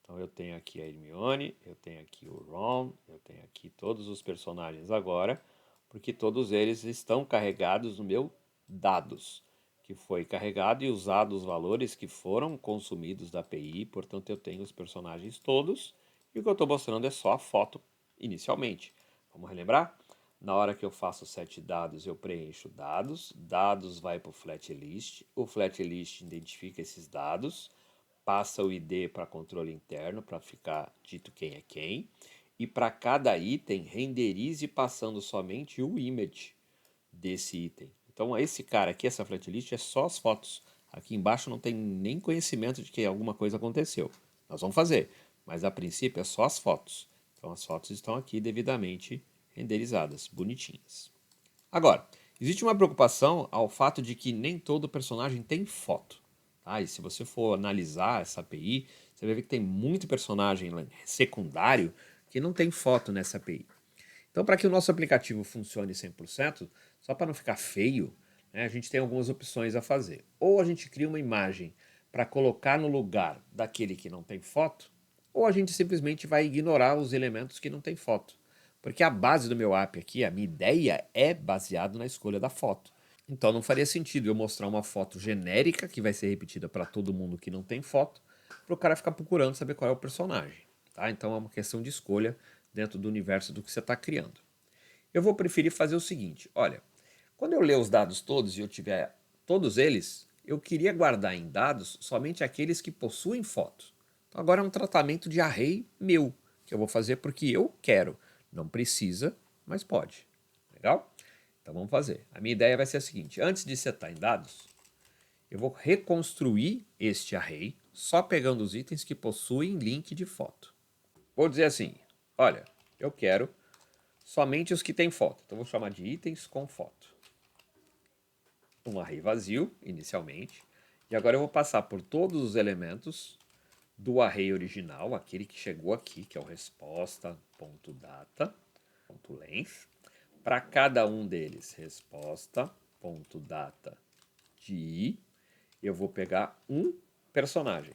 Então eu tenho aqui a Hermione, eu tenho aqui o Ron, eu tenho aqui todos os personagens agora, porque todos eles estão carregados no meu dados, que foi carregado e usado os valores que foram consumidos da API, portanto eu tenho os personagens todos, e o que eu estou mostrando é só a foto inicialmente. Vamos relembrar? Na hora que eu faço o set dados, eu preencho dados, dados vai para o flat list, o flat list identifica esses dados, passa o ID para controle interno, para ficar dito quem é quem, e para cada item renderize passando somente o image desse item. Então esse cara aqui, essa flat list, é só as fotos. Aqui embaixo não tem nem conhecimento de que alguma coisa aconteceu. Nós vamos fazer, mas a princípio é só as fotos. Então as fotos estão aqui devidamente renderizadas, bonitinhas. Agora, existe uma preocupação ao fato de que nem todo personagem tem foto. Tá? E se você for analisar essa API, você vai ver que tem muito personagem secundário que não tem foto nessa API. Então, para que o nosso aplicativo funcione 100%, só para não ficar feio, né, a gente tem algumas opções a fazer. Ou a gente cria uma imagem para colocar no lugar daquele que não tem foto, ou a gente simplesmente vai ignorar os elementos que não tem foto. Porque a base do meu app aqui, a minha ideia é baseada na escolha da foto. Então não faria sentido eu mostrar uma foto genérica que vai ser repetida para todo mundo que não tem foto, para o cara ficar procurando saber qual é o personagem. Tá? Então é uma questão de escolha dentro do universo do que você está criando. Eu vou preferir fazer o seguinte: olha, quando eu ler os dados todos e eu tiver todos eles, eu queria guardar em dados somente aqueles que possuem foto. Então agora é um tratamento de array meu, que eu vou fazer porque eu quero. Não precisa, mas pode. Legal? Então vamos fazer. A minha ideia vai ser a seguinte: antes de setar em dados, eu vou reconstruir este array só pegando os itens que possuem link de foto. Vou dizer assim: olha, eu quero somente os que têm foto. Então vou chamar de itens com foto. Um array vazio, inicialmente. E agora eu vou passar por todos os elementos do array original, aquele que chegou aqui, que é o resposta.data.length. Para cada um deles, resposta.data de eu vou pegar um personagem.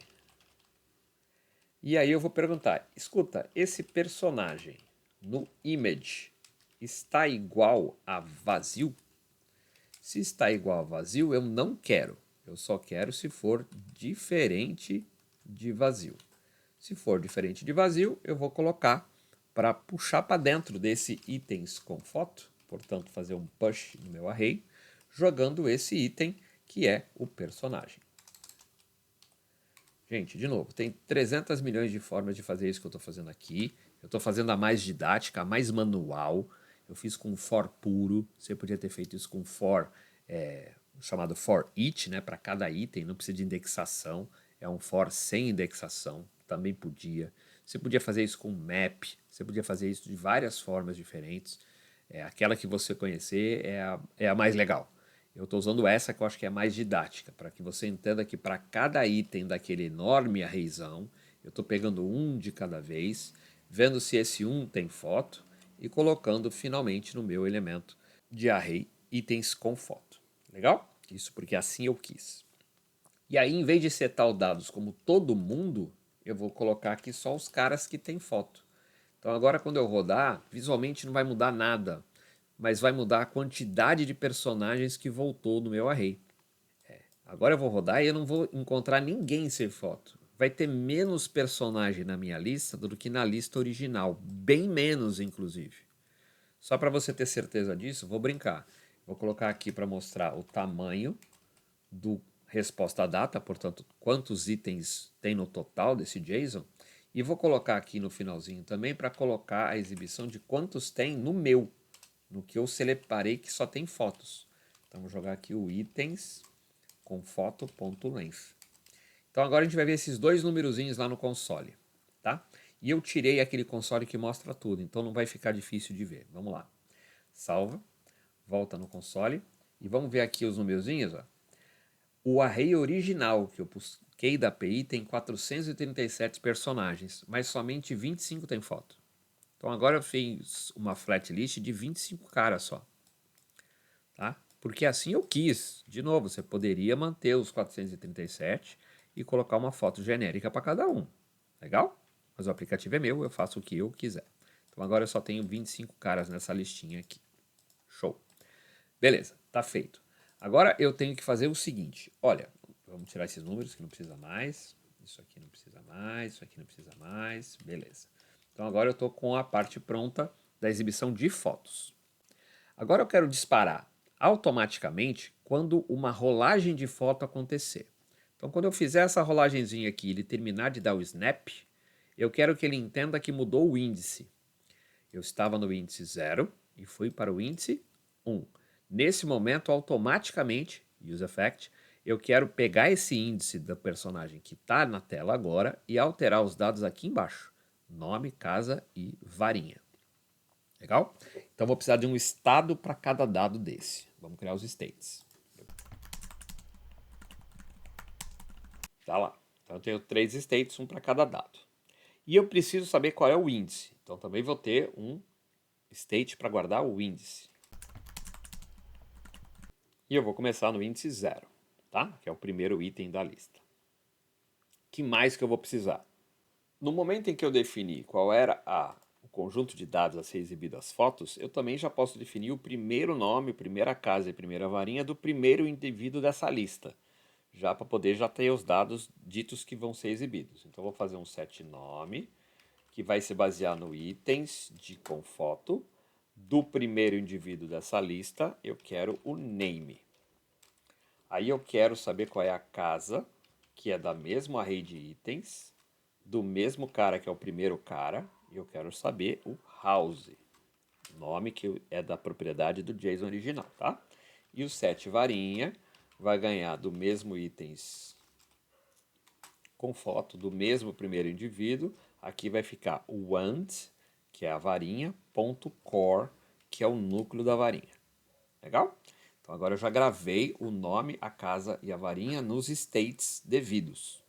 E aí eu vou perguntar, escuta, esse personagem no image está igual a vazio? Se está igual a vazio, eu não quero. Eu só quero se for diferente de vazio. Se for diferente de vazio, eu vou colocar para puxar para dentro desse itens com foto, portanto fazer um push no meu array, jogando esse item que é o personagem. Gente, de novo, tem 300 milhões de formas de fazer isso que eu estou fazendo aqui. Eu estou fazendo a mais didática, a mais manual. Eu fiz com for puro. Você podia ter feito isso com for, chamado for each, né, para cada item. Não precisa de indexação. É um for sem indexação. Também podia. Você podia fazer isso com map. Você podia fazer isso de várias formas diferentes. Aquela que você conhecer é a mais legal. Eu estou usando essa que eu acho que é mais didática, para que você entenda que para cada item daquele enorme arrayzão, eu estou pegando um de cada vez, vendo se esse um tem foto e colocando finalmente no meu elemento de array itens com foto. Legal? Isso porque assim eu quis. E aí, em vez de setar os dados como todo mundo, eu vou colocar aqui só os caras que têm foto. Então agora quando eu rodar, visualmente não vai mudar nada, mas vai mudar a quantidade de personagens que voltou no meu array. Agora eu vou rodar e eu não vou encontrar ninguém sem foto. Vai ter menos personagem na minha lista do que na lista original, bem menos inclusive. Só para você ter certeza disso, vou brincar. Vou colocar aqui para mostrar o tamanho do resposta à data, portanto, quantos itens tem no total desse JSON. E vou colocar aqui no finalzinho também para colocar a exibição de quantos tem no meu, no que eu separei que só tem fotos. Então vou jogar aqui o itens com foto.length. Então agora a gente vai ver esses dois numerozinhos lá no console, tá? E eu tirei aquele console que mostra tudo, então não vai ficar difícil de ver. Vamos lá. Salva, volta no console e vamos ver aqui os numerozinhos, ó. O array original que eu busquei da API tem 437 personagens, mas somente 25 tem foto. Então agora eu fiz uma flat list de 25 caras só. Tá? Porque assim eu quis. De novo, você poderia manter os 437 e colocar uma foto genérica para cada um. Legal? Mas o aplicativo é meu, eu faço o que eu quiser. Então agora eu só tenho 25 caras nessa listinha aqui. Show. Beleza, tá feito. Agora eu tenho que fazer o seguinte. Olha, vamos tirar esses números que não precisa mais. Isso aqui não precisa mais, isso aqui não precisa mais. Beleza. Então agora eu estou com a parte pronta da exibição de fotos. Agora eu quero disparar automaticamente quando uma rolagem de foto acontecer. Então, quando eu fizer essa rolagenzinha aqui e ele terminar de dar o snap, eu quero que ele entenda que mudou o índice. Eu estava no índice 0 e fui para o índice 1. Nesse momento, automaticamente, use effect, eu quero pegar esse índice do personagem que está na tela agora e alterar os dados aqui embaixo. Nome, casa e varinha. Legal? Então vou precisar de um estado para cada dado desse. Vamos criar os states. Tá lá. Então eu tenho 3 states, um para cada dado. E eu preciso saber qual é o índice. Então também vou ter um state para guardar o índice. E eu vou começar no índice 0, tá? Que é o primeiro item da lista. Que mais que eu vou precisar? No momento em que eu defini qual era o conjunto de dados a ser exibido às fotos, eu também já posso definir o primeiro nome, primeira casa e primeira varinha do primeiro indivíduo dessa lista, já para poder já ter os dados ditos que vão ser exibidos. Então vou fazer um set nome, que vai se basear no itens com foto. Do primeiro indivíduo dessa lista, eu quero o name. Aí eu quero saber qual é a casa, que é da mesma array de itens, do mesmo cara que é o primeiro cara, e eu quero saber o house, nome que é da propriedade do JSON original, tá? E o set varinha vai ganhar do mesmo itens com foto, do mesmo primeiro indivíduo. Aqui vai ficar o wand, que é a varinha, ponto core, que é o núcleo da varinha. Legal? Então agora eu já gravei o nome, a casa e a varinha nos states devidos.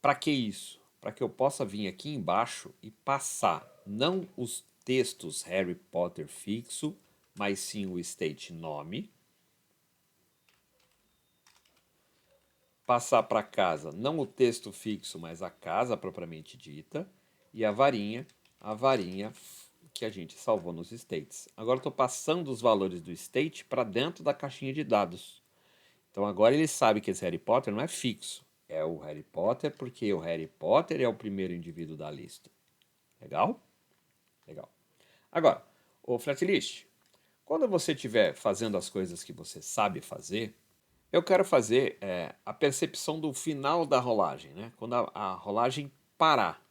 Para que isso? Para que eu possa vir aqui embaixo e passar não os textos Harry Potter fixo, mas sim o state nome. Passar para casa não o texto fixo, mas a casa propriamente dita. E a varinha que a gente salvou nos states. Agora estou passando os valores do state para dentro da caixinha de dados. Então agora ele sabe que esse Harry Potter não é fixo. É o Harry Potter porque o Harry Potter é o primeiro indivíduo da lista. Legal? Legal. Agora, o flatlist. Quando você estiver fazendo as coisas que você sabe fazer, eu quero fazer a percepção do final da rolagem, né? Quando a rolagem parar.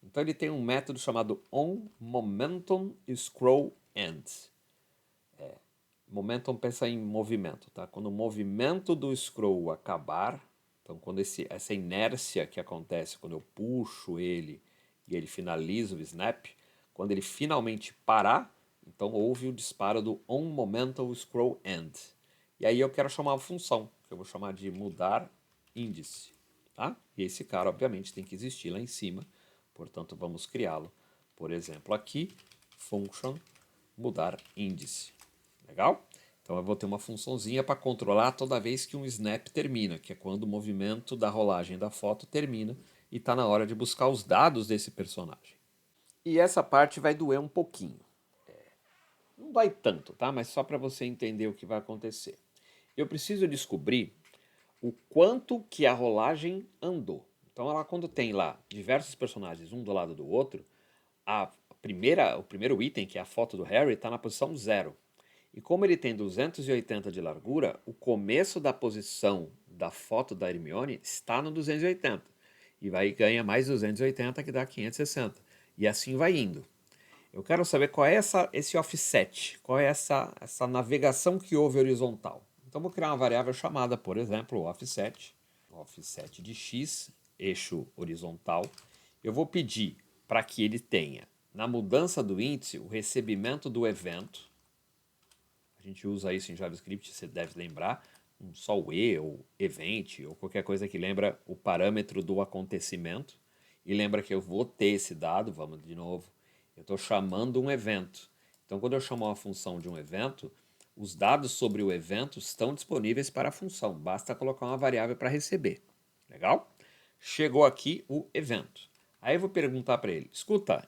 Então ele tem um método chamado onMomentumScrollEnd. Momentum pensa em movimento, tá? Quando o movimento do scroll acabar, então quando essa inércia que acontece quando eu puxo ele e ele finaliza o snap, quando ele finalmente parar, então houve o disparo do onMomentumScrollEnd. E aí eu quero chamar uma função, que eu vou chamar de mudar índice, tá? E esse cara, obviamente, tem que existir lá em cima, portanto vamos criá-lo. Por exemplo, aqui, function mudar índice. Legal? Então eu vou ter uma funçãozinha para controlar toda vez que um snap termina, que é quando o movimento da rolagem da foto termina e está na hora de buscar os dados desse personagem. E essa parte vai doer um pouquinho. Não dói tanto, tá? Mas só para você entender o que vai acontecer. Eu preciso descobrir o quanto que a rolagem andou. Então ela quando tem lá diversos personagens um do lado do outro, o primeiro item, que é a foto do Harry, está na posição 0. E como ele tem 280 de largura, o começo da posição da foto da Hermione está no 280. E vai ganha mais 280, que dá 560. E assim vai indo. Eu quero saber qual é esse offset, qual é essa navegação que houve horizontal. Então vou criar uma variável chamada, por exemplo, offset de x, eixo horizontal. Eu vou pedir para que ele tenha, na mudança do índice, o recebimento do evento. A gente usa isso em JavaScript, você deve lembrar, só o E ou event ou qualquer coisa que lembra o parâmetro do acontecimento. E lembra que eu vou ter esse dado, vamos de novo, eu estou chamando um evento. Então quando eu chamo uma função de um evento, os dados sobre o evento estão disponíveis para a função, basta colocar uma variável para receber. Legal? Chegou aqui o evento. Aí eu vou perguntar para ele, escuta,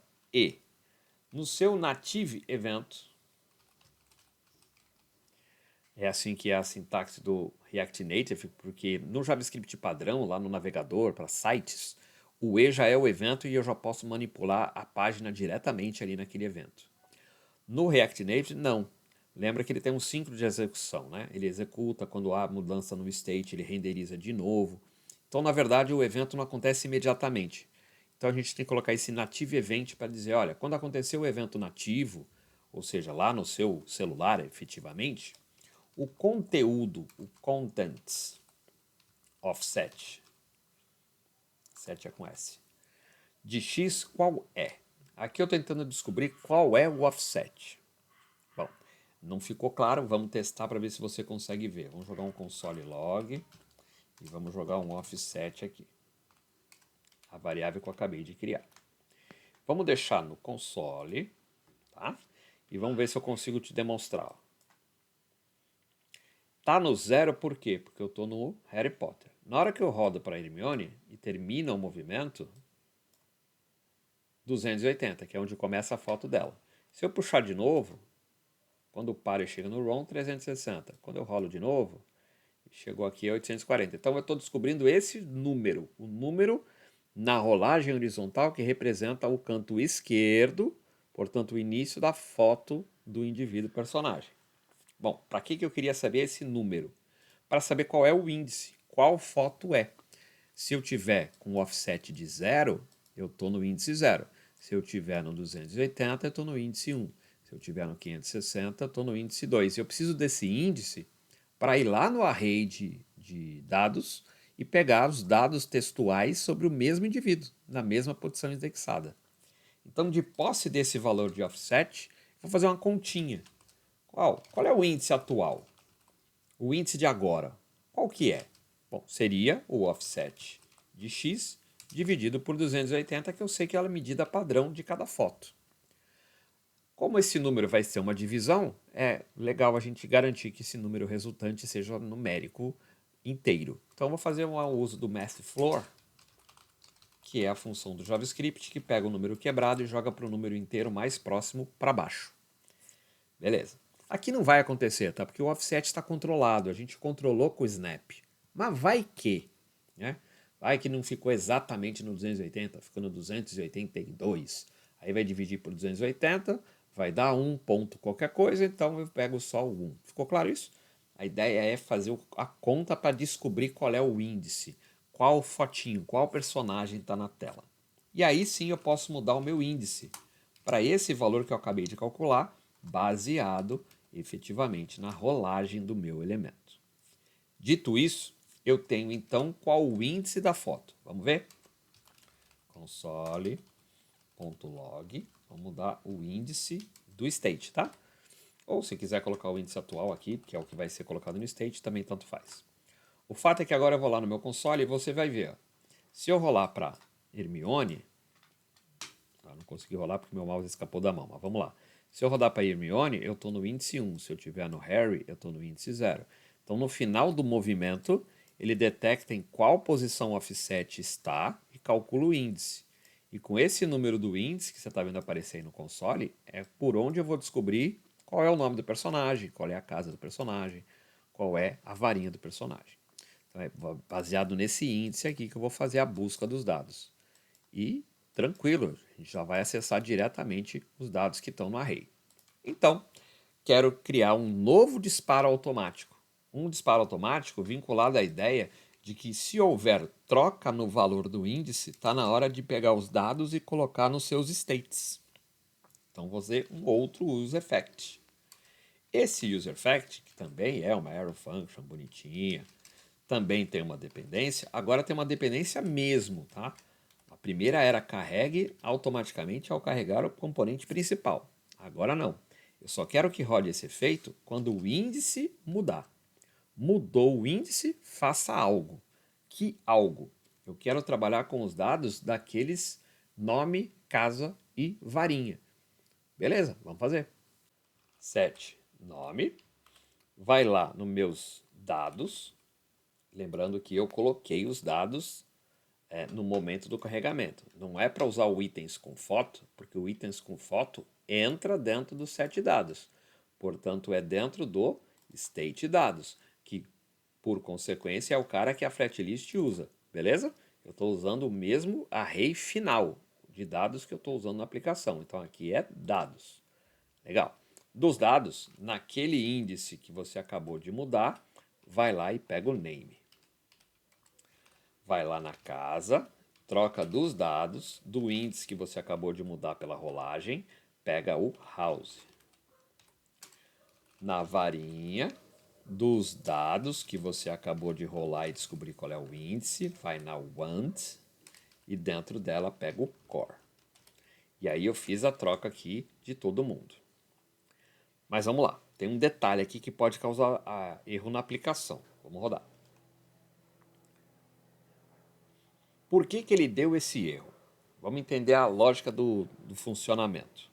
no seu native evento, é assim que é a sintaxe do React Native, porque no JavaScript padrão, lá no navegador, para sites, o E já é o evento e eu já posso manipular a página diretamente ali naquele evento. No React Native, não. lembra que ele tem um ciclo de execução, né? Ele executa, quando há mudança no state, ele renderiza de novo. Então, na verdade, o evento não acontece imediatamente. Então, a gente tem que colocar esse native event para dizer, olha, quando aconteceu o evento nativo, ou seja, lá no seu celular, efetivamente, o conteúdo, o contents offset, set é com S, de X qual é? Aqui eu estou tentando descobrir qual é o offset. Bom, não ficou claro, vamos testar para ver se você consegue ver. Vamos jogar um console log e vamos jogar um offset aqui. A variável que eu acabei de criar. Vamos deixar no console, tá? E vamos ver se eu consigo te demonstrar. Tá no 0 por quê? Porque eu estou no Harry Potter. Na hora que eu rodo para a Hermione e termina o movimento, 280, que é onde começa a foto dela. Se eu puxar de novo, quando paro e chega no Ron, 360. Quando eu rolo de novo, chegou aqui a 840. Então eu estou descobrindo esse número, o número na rolagem horizontal que representa o canto esquerdo, portanto o início da foto do indivíduo personagem. Bom, para que eu queria saber esse número? Para saber qual é o índice, qual foto é. Se eu tiver com offset de 0, eu estou no índice 0. Se eu tiver no 280, eu estou no índice 1. Se eu tiver no 560, estou no índice 2. Eu preciso desse índice para ir lá no array de dados e pegar os dados textuais sobre o mesmo indivíduo, na mesma posição indexada. Então, de posse desse valor de offset, vou fazer uma continha. Qual é o índice atual? O índice de agora, qual que é? Bom, seria o offset de x dividido por 280, que eu sei que é a medida padrão de cada foto. Como esse número vai ser uma divisão, é legal a gente garantir que esse número resultante seja numérico inteiro. Então, eu vou fazer um uso do mathFloor, que é a função do JavaScript, que pega o número quebrado e joga para o número inteiro mais próximo para baixo. Beleza. Aqui não vai acontecer, tá? Porque o offset está controlado, a gente controlou com o snap. Mas vai que, né? Vai que não ficou exatamente no 280, ficou no 282. Aí vai dividir por 280, vai dar 1 ponto qualquer coisa, então eu pego só o 1. Ficou claro isso? A ideia é fazer a conta para descobrir qual é o índice, qual fotinho, qual personagem está na tela. E aí sim eu posso mudar o meu índice para esse valor que eu acabei de calcular, baseado efetivamente na rolagem do meu elemento. Dito isso, eu tenho então qual o índice da foto. Vamos ver? Console.log, vamos mudar o índice do state, tá? Ou se quiser colocar o índice atual aqui, que é o que vai ser colocado no state, também tanto faz. O fato é que agora eu vou lá no meu console e você vai ver. Se eu rolar para Hermione, não consegui rolar porque meu mouse escapou da mão, mas vamos lá. Se eu rodar para Hermione, eu estou no índice 1. Se eu estiver no Harry, eu estou no índice 0. Então, no final do movimento, ele detecta em qual posição offset está e calcula o índice. E com esse número do índice que você está vendo aparecer aí no console, é por onde eu vou descobrir qual é o nome do personagem, qual é a casa do personagem, qual é a varinha do personagem. Então, é baseado nesse índice aqui que eu vou fazer a busca dos dados. E tranquilo, a gente já vai acessar diretamente os dados que estão no array. Então, quero criar um novo disparo automático. Um disparo automático vinculado à ideia de que se houver troca no valor do índice, está na hora de pegar os dados e colocar nos seus states. Então, vou fazer um outro use effect. Esse use effect, que também é uma arrow function bonitinha, também tem uma dependência, agora tem uma dependência mesmo, tá? A primeira era carregue automaticamente ao carregar o componente principal. Agora não. Eu só quero que rode esse efeito quando o índice mudar. Mudou o índice, faça algo. Que algo? Eu quero trabalhar com os dados daqueles nome, casa e varinha. Beleza, vamos fazer. Set nome. Vai lá nos meus dados. Lembrando que eu coloquei os dados no momento do carregamento. Não é para usar o itens com foto, porque o itens com foto entra dentro do set dados. Portanto, é dentro do state dados, que por consequência é o cara que a flatlist usa, beleza? Eu estou usando o mesmo array final de dados que eu estou usando na aplicação. Então aqui é dados. Legal. dos dados, naquele índice que você acabou de mudar, vai lá e pega o name. Vai lá na casa, troca dos dados, do índice que você acabou de mudar pela rolagem, pega o house. Na varinha, dos dados que você acabou de rolar e descobrir qual é o índice, vai na want e dentro dela pega o core. E aí eu fiz a troca aqui de todo mundo. Mas vamos lá, tem um detalhe aqui que pode causar erro na aplicação. Vamos rodar. Por que ele deu esse erro? Vamos entender a lógica do funcionamento.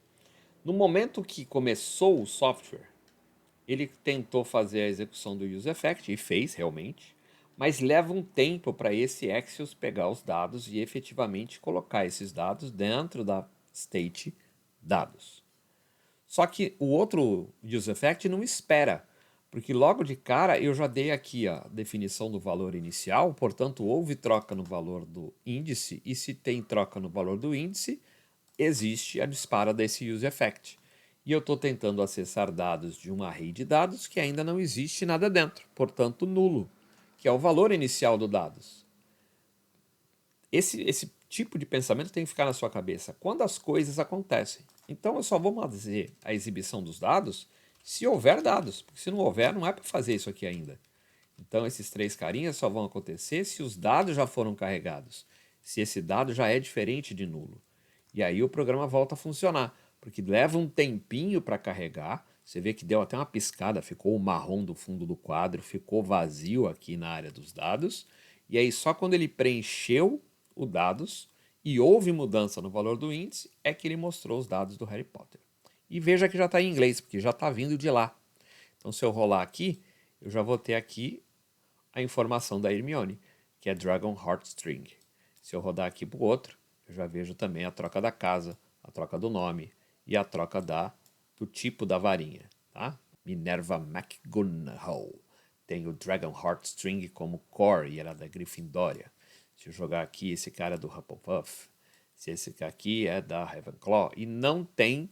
No momento que começou o software, ele tentou fazer a execução do useEffect e fez realmente, mas leva um tempo para esse Axios pegar os dados e efetivamente colocar esses dados dentro da state dados. Só que o outro useEffect não espera, porque logo de cara eu já dei aqui a definição do valor inicial, portanto houve troca no valor do índice, e se tem troca no valor do índice, existe a dispara desse useEffect. E eu estou tentando acessar dados de um array de dados que ainda não existe nada dentro, portanto nulo, que é o valor inicial do dados. Esse tipo de pensamento tem que ficar na sua cabeça quando as coisas acontecem. Então eu só vou fazer a exibição dos dados se houver dados, porque se não houver não é para fazer isso aqui ainda. Então esses três carinhas só vão acontecer se os dados já foram carregados, se esse dado já é diferente de nulo. E aí o programa volta a funcionar, porque leva um tempinho para carregar. Você vê que deu até uma piscada, ficou o marrom do fundo do quadro, ficou vazio aqui na área dos dados. E aí só quando ele preencheu os dados e houve mudança no valor do índice, é que ele mostrou os dados do Harry Potter. E veja que já está em inglês, porque já está vindo de lá. Então se eu rolar aqui, eu já vou ter aqui a informação da Hermione, que é Dragon Heartstring. Se eu rodar aqui para o outro, eu já vejo também a troca da casa, a troca do nome e a troca do tipo da varinha. Tá? Minerva McGonagall tem o Dragon Heartstring como core e era da Gryffindória. Se eu jogar aqui, esse cara é do Hufflepuff. Se esse aqui é da Ravenclaw. E não tem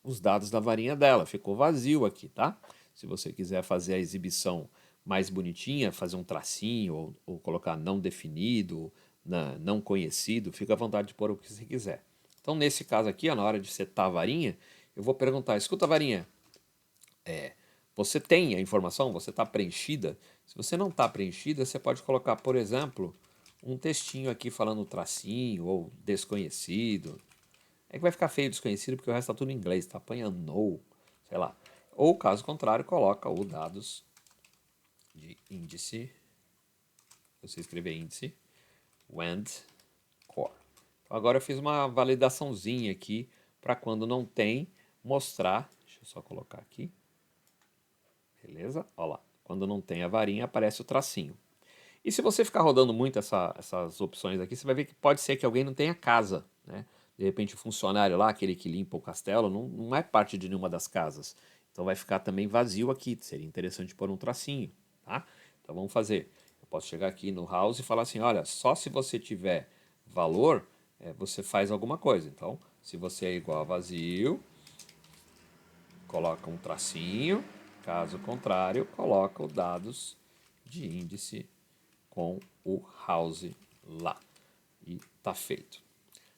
os dados da varinha dela. Ficou vazio aqui, tá? Se você quiser fazer a exibição mais bonitinha, fazer um tracinho ou colocar não definido, não conhecido, fica à vontade de pôr o que você quiser. Então, nesse caso aqui, na hora de setar a varinha, eu vou perguntar, escuta varinha, você tem a informação? Você está preenchida? Se você não está preenchida, você pode colocar, por exemplo, um textinho aqui falando tracinho ou desconhecido. É que vai ficar feio desconhecido porque o resto está tudo em inglês, tá? Põe no, sei lá. Ou, caso contrário, coloca o dados de índice. Você escrever índice, wand, core. Então, agora eu fiz uma validaçãozinha aqui para quando não tem, mostrar. Deixa eu só colocar aqui. Beleza? Olha lá. Quando não tem a varinha, aparece o tracinho. E se você ficar rodando muito essas opções aqui, você vai ver que pode ser que alguém não tenha casa, né? De repente o funcionário lá, aquele que limpa o castelo, não é parte de nenhuma das casas. Então vai ficar também vazio aqui. Seria interessante pôr um tracinho, tá? Então vamos fazer. Eu posso chegar aqui no house e falar assim, olha, só se você tiver valor, você faz alguma coisa. Então, se você é igual a vazio, coloca um tracinho. Caso contrário, coloca os dados de índice com o house lá. E tá feito.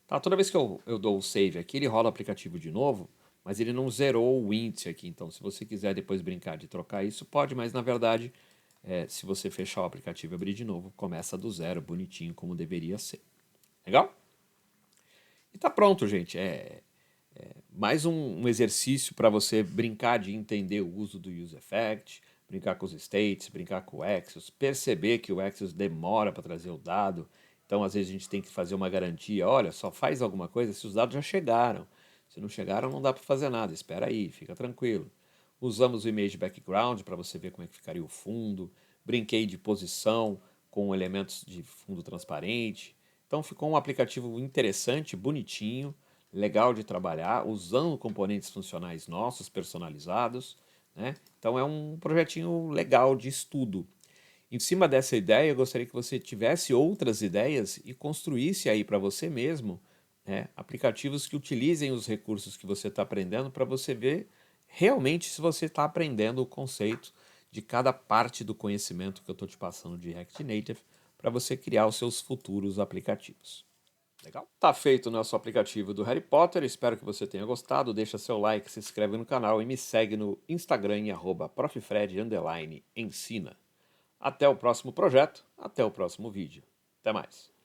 Tá, toda vez que eu dou o save aqui, ele rola o aplicativo de novo, mas ele não zerou o índice aqui. Então, se você quiser depois brincar de trocar isso, pode, mas na verdade, se você fechar o aplicativo e abrir de novo, começa do zero, bonitinho, como deveria ser. Legal? E tá pronto, gente. Mais um exercício para você brincar de entender o uso do useEffect, brincar com os states, brincar com o Axios, perceber que o Axios demora para trazer o dado. Então, às vezes, a gente tem que fazer uma garantia. Olha, só faz alguma coisa se os dados já chegaram. Se não chegaram, não dá para fazer nada. Espera aí, fica tranquilo. Usamos o image background para você ver como é que ficaria o fundo. Brinquei de posição com elementos de fundo transparente. Então, ficou um aplicativo interessante, bonitinho, legal de trabalhar, usando componentes funcionais nossos, personalizados, né? Então é um projetinho legal de estudo. Em cima dessa ideia, eu gostaria que você tivesse outras ideias e construísse aí para você mesmo, né, aplicativos que utilizem os recursos que você está aprendendo para você ver realmente se você está aprendendo o conceito de cada parte do conhecimento que eu estou te passando de React Native para você criar os seus futuros aplicativos. Legal? Tá feito o nosso aplicativo do Harry Potter, espero que você tenha gostado, deixa seu like, se inscreve no canal e me segue no Instagram em @proffred_ensina. Até o próximo projeto, até o próximo vídeo. Até mais.